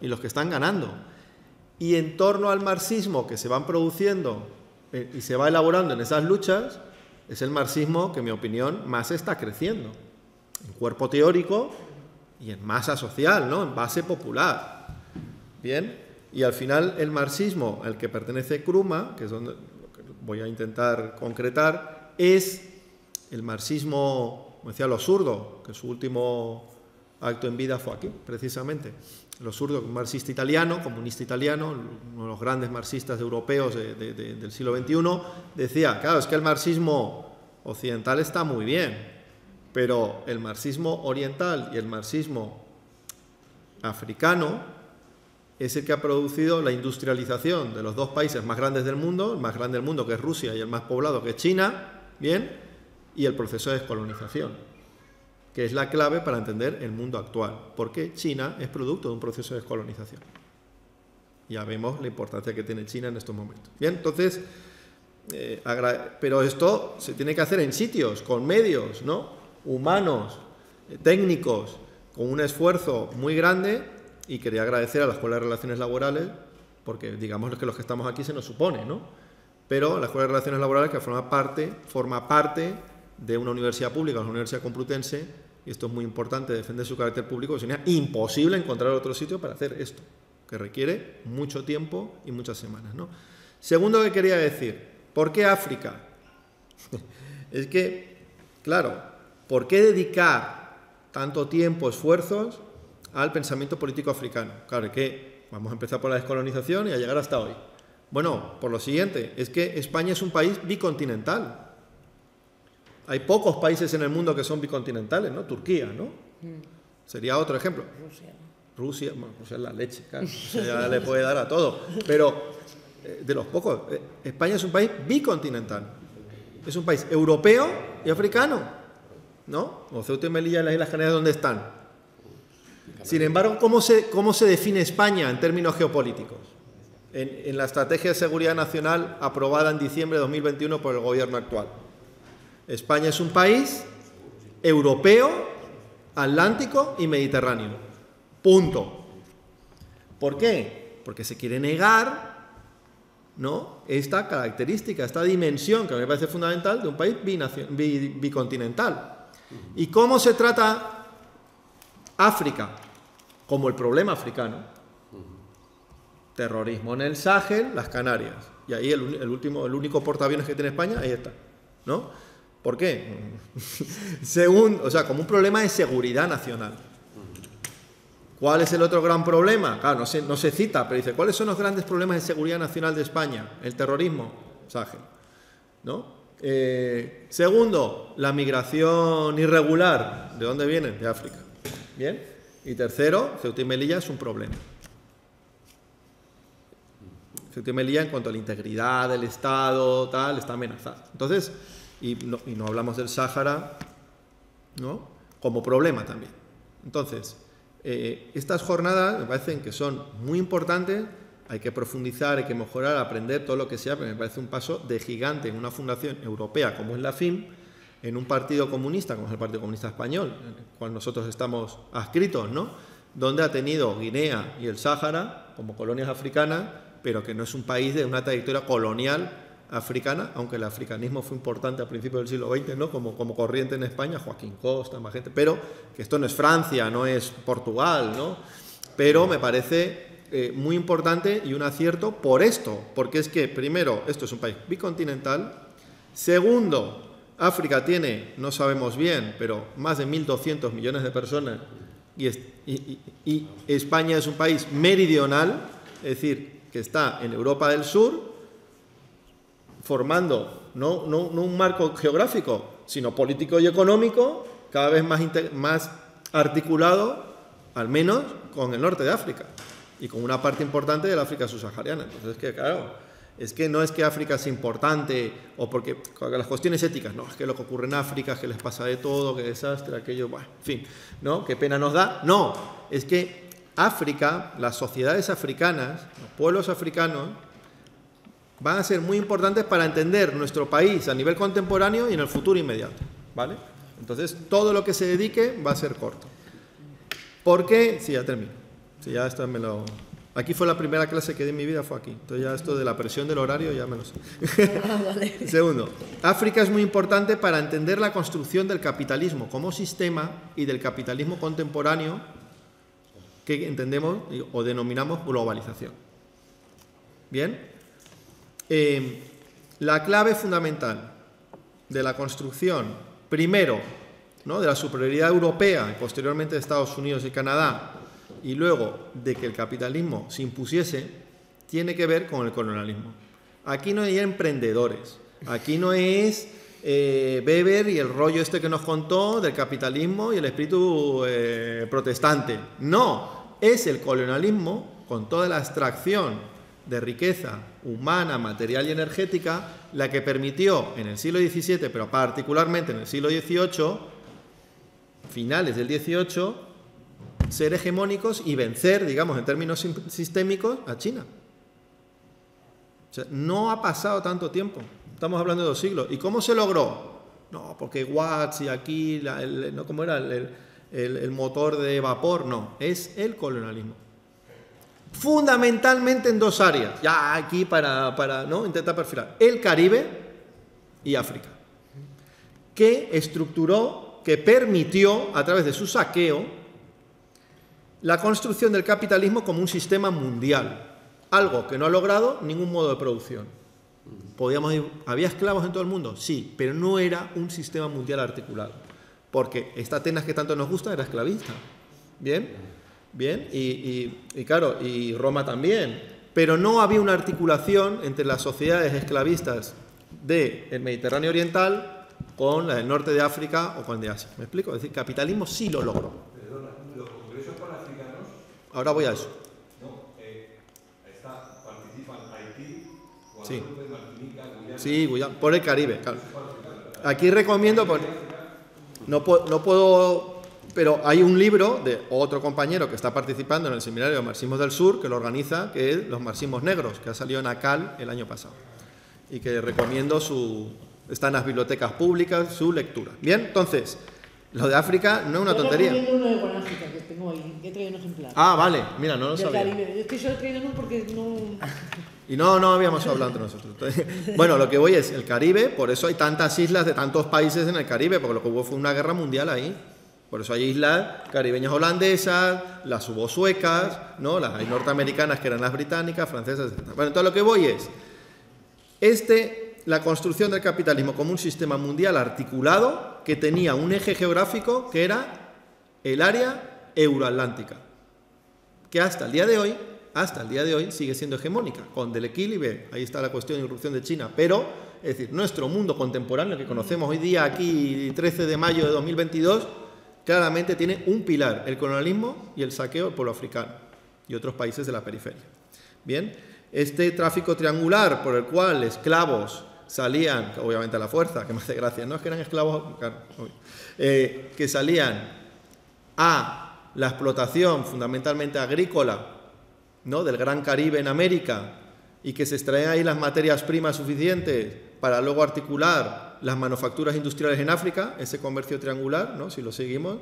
y los que están ganando. Y en torno al marxismo que se van produciendo y se va elaborando en esas luchas, es el marxismo que, en mi opinión, más está creciendo. En cuerpo teórico y en masa social, ¿no? En base popular. Bien, y al final el marxismo al que pertenece Krumah, que es donde voy a intentar concretar, es el marxismo, como decía Lo Surdo, que su último acto en vida fue aquí, precisamente. Lo Surdo, un marxista italiano, comunista italiano, uno de los grandes marxistas europeos del siglo XXI, decía, claro, es que el marxismo occidental está muy bien, pero el marxismo oriental y el marxismo africano es el que ha producido la industrialización de los dos países más grandes del mundo, el más grande del mundo que es Rusia y el más poblado que es China, ¿bien? Y el proceso de descolonización, que es la clave para entender el mundo actual, porque China es producto de un proceso de descolonización. Ya vemos la importancia que tiene China en estos momentos. Bien, entonces, pero esto se tiene que hacer en sitios, con medios, ¿no? Humanos, técnicos, con un esfuerzo muy grande, y quería agradecer a la Escuela de Relaciones Laborales, porque digamos que los que estamos aquí se nos supone, ¿no? Pero la Escuela de Relaciones Laborales, que forma parte de una universidad pública, la Universidad Complutense, y esto es muy importante, defender su carácter público, sería imposible encontrar otro sitio para hacer esto, que requiere mucho tiempo y muchas semanas, ¿no? Segundo que quería decir, ¿por qué África? Es que, claro, ¿por qué dedicar tanto tiempo, esfuerzos al pensamiento político africano? Claro, que vamos a empezar por la descolonización y a llegar hasta hoy. Bueno, por lo siguiente, es que España es un país bicontinental. Hay pocos países en el mundo que son bicontinentales, ¿no? Turquía, ¿no? Sería otro ejemplo. Rusia, bueno, Rusia es la leche, claro. Ya le puede dar a todo. Pero de los pocos, España es un país bicontinental. Es un país europeo y africano, ¿no? O Ceuta y Melilla y las Islas Canarias, ¿dónde están? Sin embargo, ¿cómo se define España en términos geopolíticos? En la Estrategia de Seguridad Nacional aprobada en diciembre de 2021 por el gobierno actual. España es un país europeo, atlántico y mediterráneo. Punto. ¿Por qué? Porque se quiere negar, ¿no?, esta característica, esta dimensión que a mí me parece fundamental de un país bicontinental. ¿Y cómo se trata África? Como el problema africano. Terrorismo en el Sahel, las Canarias. Y ahí el único portaaviones que tiene España, ahí está, ¿no? ¿Por qué? Como un problema de seguridad nacional. ¿Cuál es el otro gran problema? Claro, no se cita, pero dice, ¿cuáles son los grandes problemas de seguridad nacional de España? El terrorismo, Sahel, ¿no? Segundo, la migración irregular. ¿De dónde vienen? De África. ¿Bien? Y tercero, Ceuta y Melilla es un problema. Ceuta y Melilla, en cuanto a la integridad del Estado, tal, está amenazada. Entonces, y no hablamos del Sáhara, ¿no?, como problema también. Entonces, Estas jornadas me parecen que son muy importantes, hay que profundizar, hay que mejorar, aprender todo lo que sea, pero me parece un paso de gigante en una fundación europea como es la FIM, en un partido comunista como es el Partido Comunista Español, en el cual nosotros estamos adscritos, ¿no? Donde ha tenido Guinea y el Sáhara como colonias africanas, pero que no es un país de una trayectoria colonial africana, aunque el africanismo fue importante a principios del siglo XX, ¿no? como corriente en España, Joaquín Costa, más gente, pero que esto no es Francia, no es Portugal, ¿no? Pero me parece muy importante y un acierto por esto, porque es que, primero, esto es un país bicontinental, segundo, África tiene, no sabemos bien, pero más de 1.200 millones de personas y España es un país meridional, es decir, que está en Europa del Sur, formando no un marco geográfico, sino político y económico, cada vez más articulado, al menos con el norte de África y con una parte importante del África subsahariana. Entonces, que claro, es que no es que África sea importante o porque las cuestiones éticas, no, es que lo que ocurre en África es que les pasa de todo, qué desastre, aquello, bueno, en fin, ¿no? Qué pena nos da. No, es que África, las sociedades africanas, los pueblos africanos, van a ser muy importantes para entender nuestro país a nivel contemporáneo y en el futuro inmediato, ¿vale? Entonces, todo lo que se dedique va a ser corto. ¿Por qué? Sí, ya termino. Sí, ya esto me lo... Aquí fue la primera clase que di en mi vida, fue aquí. Entonces ya esto de la presión del horario ya me lo sé. Segundo, África es muy importante para entender la construcción del capitalismo como sistema y del capitalismo contemporáneo que entendemos o denominamos globalización. ¿Bien? La clave fundamental de la construcción, primero, ¿no?, de la superioridad europea y posteriormente de Estados Unidos y Canadá, y luego de que el capitalismo se impusiese, tiene que ver con el colonialismo. Aquí no hay emprendedores, aquí no es Weber y el rollo este que nos contó del capitalismo y el espíritu protestante. No, es el colonialismo con toda la extracción de riqueza humana, material y energética la que permitió en el siglo XVII, pero particularmente en el siglo XVIII, finales del XVIII, ser hegemónicos y vencer, digamos, en términos sistémicos, a China. O sea, no ha pasado tanto tiempo, estamos hablando de 2 siglos. ¿Y cómo se logró? No, porque Watts y aquí, ¿no? ¿Cómo era? El motor de vapor, no, es el colonialismo. Fundamentalmente en 2 áreas, ya aquí para ¿no?, intentar perfilar, el Caribe y África, que estructuró, que permitió, a través de su saqueo, la construcción del capitalismo como un sistema mundial, algo que no ha logrado ningún modo de producción. Podríamos decir, ¿había esclavos en todo el mundo? Sí, pero no era un sistema mundial articulado, porque esta Atenas que tanto nos gusta era esclavista. ¿Bien? Bien, y claro, y Roma también, pero no había una articulación entre las sociedades esclavistas del Mediterráneo Oriental con las del norte de África o con de Asia. ¿Me explico? Es decir, capitalismo sí lo logró. Ahora voy a eso. No, participan Haití, Guadalupe, Sí. Martinica, Guyana. Sí, Guyana, por el Caribe, claro. Aquí recomiendo, no puedo, pero hay un libro de otro compañero que está participando en el seminario de Marxismos del Sur, que lo organiza, que es Los Marxismos Negros, que ha salido en ACAL el año pasado. Y que recomiendo está en las bibliotecas públicas, su lectura. Bien, entonces, lo de África no es una tontería. Yo recomiendo uno de Guanáfrica que tengo ahí, que he traído un ejemplar. Ah, vale, mira, no lo Del sabía. Caribe. Es que yo he traído uno porque no... Y no habíamos hablado entre nosotros. Entonces, bueno, lo que voy es el Caribe, por eso hay tantas islas de tantos países en el Caribe, porque lo que hubo fue una guerra mundial ahí. Por eso hay islas caribeñas holandesas, las hubo suecas, ¿no? Las hay norteamericanas que eran las británicas, francesas, etc. Bueno, entonces lo que voy es, la construcción del capitalismo como un sistema mundial articulado que tenía un eje geográfico que era el área euroatlántica, que hasta el día de hoy sigue siendo hegemónica, con del equilibrio, ahí está la cuestión de irrupción de China, pero, es decir, nuestro mundo contemporáneo que conocemos hoy día aquí, 13 de mayo de 2022, claramente tiene un pilar, el colonialismo y el saqueo del pueblo africano y otros países de la periferia. Bien, este tráfico triangular por el cual esclavos salían, obviamente a la fuerza, que me hace gracia, no es que eran esclavos, claro, que salían a la explotación fundamentalmente agrícola, ¿no?, del Gran Caribe en América, y que se extraen ahí las materias primas suficientes para luego articular las manufacturas industriales en África, ese comercio triangular, ¿no?, si lo seguimos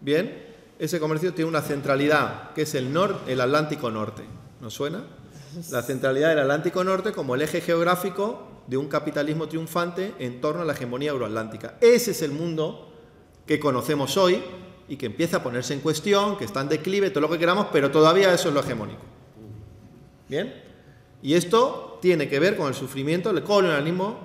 bien, ese comercio tiene una centralidad, que es el Atlántico Norte. ¿Nos suena? La centralidad del Atlántico Norte como el eje geográfico de un capitalismo triunfante en torno a la hegemonía euroatlántica. Ese es el mundo que conocemos hoy y que empieza a ponerse en cuestión, que está en declive, todo lo que queramos, pero todavía eso es lo hegemónico. ¿Bien? Y esto tiene que ver con el sufrimiento del colonialismo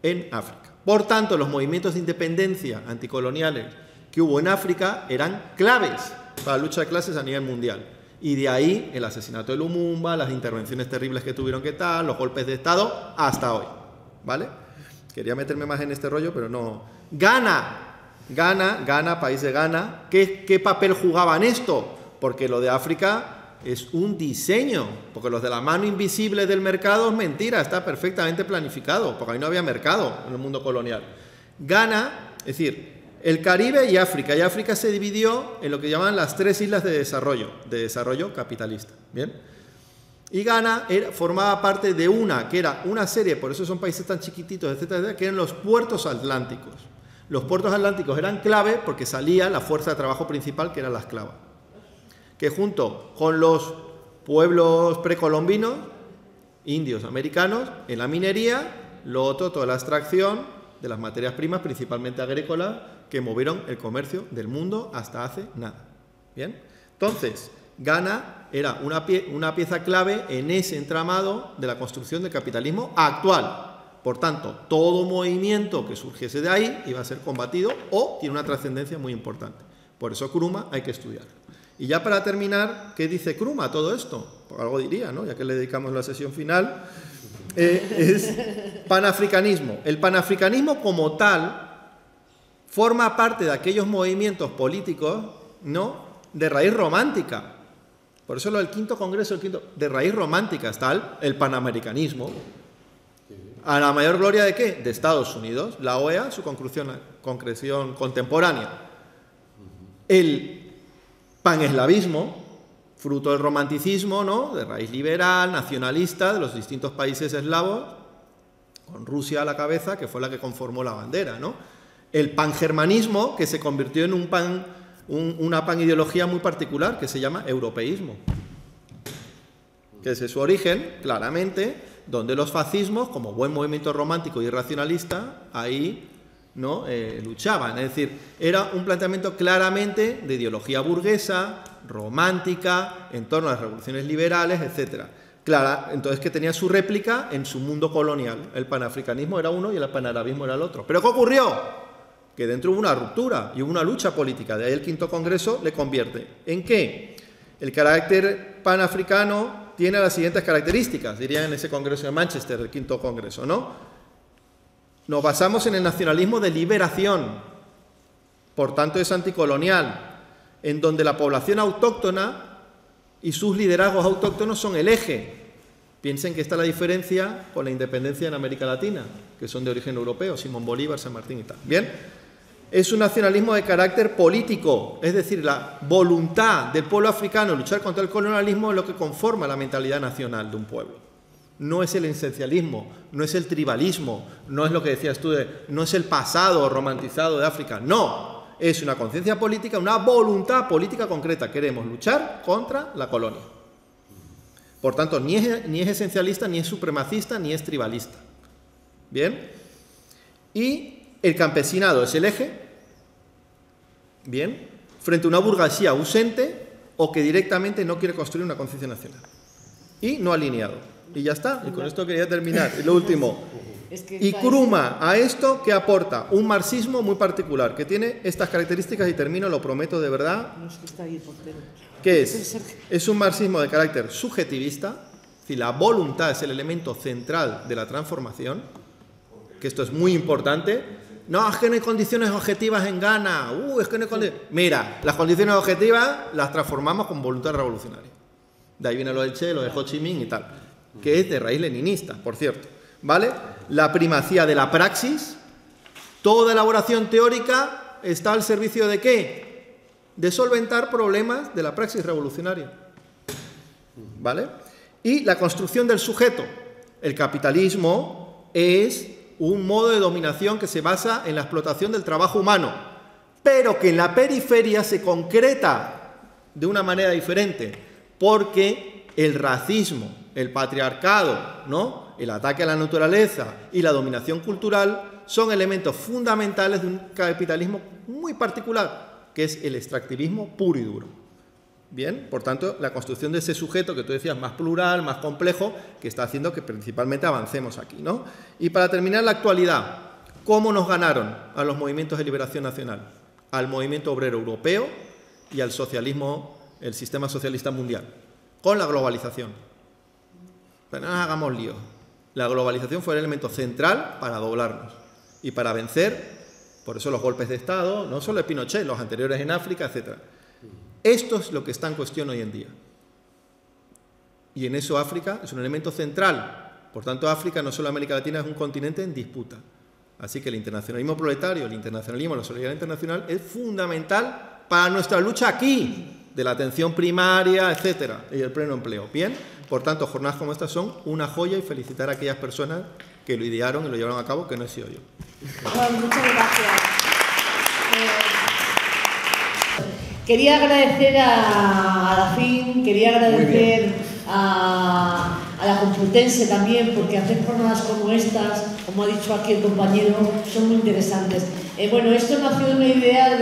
en África. Por tanto, los movimientos de independencia anticoloniales que hubo en África eran claves para la lucha de clases a nivel mundial. Y de ahí el asesinato de Lumumba, las intervenciones terribles que tuvieron que tal, los golpes de Estado, hasta hoy. ¿Vale? Quería meterme más en este rollo, pero no. Ghana, país de Ghana, ¿qué papel jugaba en esto? Porque lo de África es un diseño, porque los de la mano invisible del mercado es mentira, está perfectamente planificado, porque ahí no había mercado en el mundo colonial. Ghana, es decir, el Caribe y África se dividió en lo que llaman las 3 islas de desarrollo capitalista. ¿Bien? Y Ghana formaba parte de que era una serie, por eso son países tan chiquititos, etcétera, que eran los puertos atlánticos. Los puertos atlánticos eran clave porque salía la fuerza de trabajo principal, que era la esclava, que junto con los pueblos precolombinos, indios, americanos, en la minería, lo otro, toda la extracción de las materias primas, principalmente agrícolas, que movieron el comercio del mundo hasta hace nada. ¿Bien? Entonces, Ghana era una pieza clave en ese entramado de la construcción del capitalismo actual. Por tanto, todo movimiento que surgiese de ahí iba a ser combatido o tiene una trascendencia muy importante. Por eso Nkrumah hay que estudiarlo. Y ya para terminar, ¿qué dice Nkrumah a todo esto? Pues algo diría, ¿no?, ya que le dedicamos la sesión final. Es panafricanismo. El panafricanismo como tal forma parte de aquellos movimientos políticos, ¿no?, de raíz romántica. Por eso lo del quinto congreso, de raíz romántica está el panamericanismo. ¿A la mayor gloria de qué? De Estados Unidos. La OEA, su concreción contemporánea. El paneslavismo, fruto del romanticismo, ¿no?, de raíz liberal, nacionalista, de los distintos países eslavos, con Rusia a la cabeza, que fue la que conformó la bandera, ¿no? El pangermanismo, que se convirtió en una panideología muy particular, que se llama europeísmo, que es su origen, claramente, donde los fascismos, como buen movimiento romántico y racionalista, ahí, ¿no?, luchaban. Es decir, era un planteamiento claramente de ideología burguesa, romántica, en torno a las revoluciones liberales, etc. Clara, entonces, que tenía su réplica en su mundo colonial. El panafricanismo era uno y el panarabismo era el otro. ¿Pero qué ocurrió? Que dentro hubo una ruptura y hubo una lucha política. De ahí el quinto congreso le convierte. ¿En qué? El carácter panafricano tiene las siguientes características, diría en ese congreso de Manchester, el quinto congreso, ¿no? Nos basamos en el nacionalismo de liberación, por tanto es anticolonial, en donde la población autóctona y sus liderazgos autóctonos son el eje. Piensen que está la diferencia con la independencia en América Latina, que son de origen europeo, Simón Bolívar, San Martín y tal. Bien, es un nacionalismo de carácter político, es decir, la voluntad del pueblo africano de luchar contra el colonialismo es lo que conforma la mentalidad nacional de un pueblo. No es el esencialismo, no es el tribalismo, no es lo que decías tú, no es el pasado romantizado de África, no. Es una conciencia política, una voluntad política concreta. Queremos luchar contra la colonia. Por tanto, ni es esencialista, ni es supremacista, ni es tribalista. ¿Bien? Y el campesinado es el eje, ¿bien?, frente a una burguesía ausente o que directamente no quiere construir una conciencia nacional. Y no alineado. Y ya está. Y con esto quería terminar. Y lo último. Y Nkrumah a esto, ¿qué aporta? Un marxismo muy particular, que tiene estas características, y termino, lo prometo de verdad. ¿Qué es? Es un marxismo de carácter subjetivista, es decir, la voluntad es el elemento central de la transformación, que esto es muy importante. No, es que no hay condiciones objetivas en Ghana. Es que no hay condiciones. Mira, las condiciones objetivas las transformamos con voluntad revolucionaria. De ahí viene lo del Che, lo de Ho Chi Minh y tal, que es de raíz leninista, por cierto. ¿Vale? La primacía de la praxis. Toda elaboración teórica está al servicio de ¿qué? de solventar problemas de la praxis revolucionaria. ¿Vale? Y la construcción del sujeto. El capitalismo es un modo de dominación que se basa en la explotación del trabajo humano, pero que en la periferia se concreta de una manera diferente, porque el racismo, el patriarcado, ¿no?, el ataque a la naturaleza y la dominación cultural son elementos fundamentales de un capitalismo muy particular, que es el extractivismo puro y duro. Bien, por tanto, la construcción de ese sujeto que tú decías más plural, más complejo, que está haciendo que principalmente avancemos aquí, ¿no? Y para terminar, la actualidad. ¿Cómo nos ganaron a los movimientos de liberación nacional? Al movimiento obrero europeo y al socialismo, el sistema socialista mundial, con la globalización. Pero no nos hagamos líos. La globalización fue el elemento central para doblarnos y para vencer, por eso los golpes de Estado, no solo de Pinochet, los anteriores en África, etc. Esto es lo que está en cuestión hoy en día. Y en eso África es un elemento central. Por tanto, África, no solo América Latina, es un continente en disputa. Así que el internacionalismo proletario, el internacionalismo, la solidaridad internacional es fundamental para nuestra lucha aquí, de la atención primaria, etcétera, y el pleno empleo. Bien, por tanto, jornadas como estas son una joya y felicitar a aquellas personas que lo idearon y lo llevaron a cabo, que no he sido yo. Bueno, muchas gracias. Quería agradecer a la FIN, quería agradecer a la Complutense también, porque hacer jornadas como estas, como ha dicho aquí el compañero, son muy interesantes. Bueno, esto nació de una idea,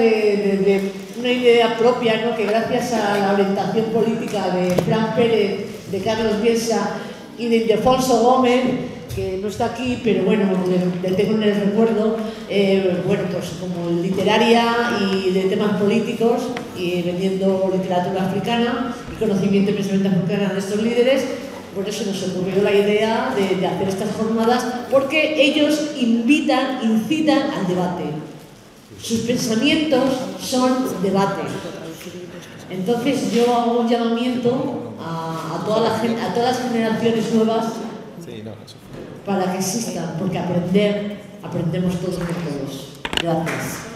una idea propia, ¿no?, que gracias a la orientación política de Fran Pérez, de Carlos Bielsa y de Ildefonso Gómez, que no está aquí, pero bueno, le tengo en el recuerdo, bueno, pues como literaria y de temas políticos, y vendiendo literatura africana y conocimiento precisamente africano de estos líderes. Por eso nos ocurrió la idea de hacer estas jornadas, porque ellos incitan al debate. Sus pensamientos son debate. Entonces yo hago un llamamiento a todas las generaciones nuevas para que existan, porque aprendemos todos con todos. Gracias.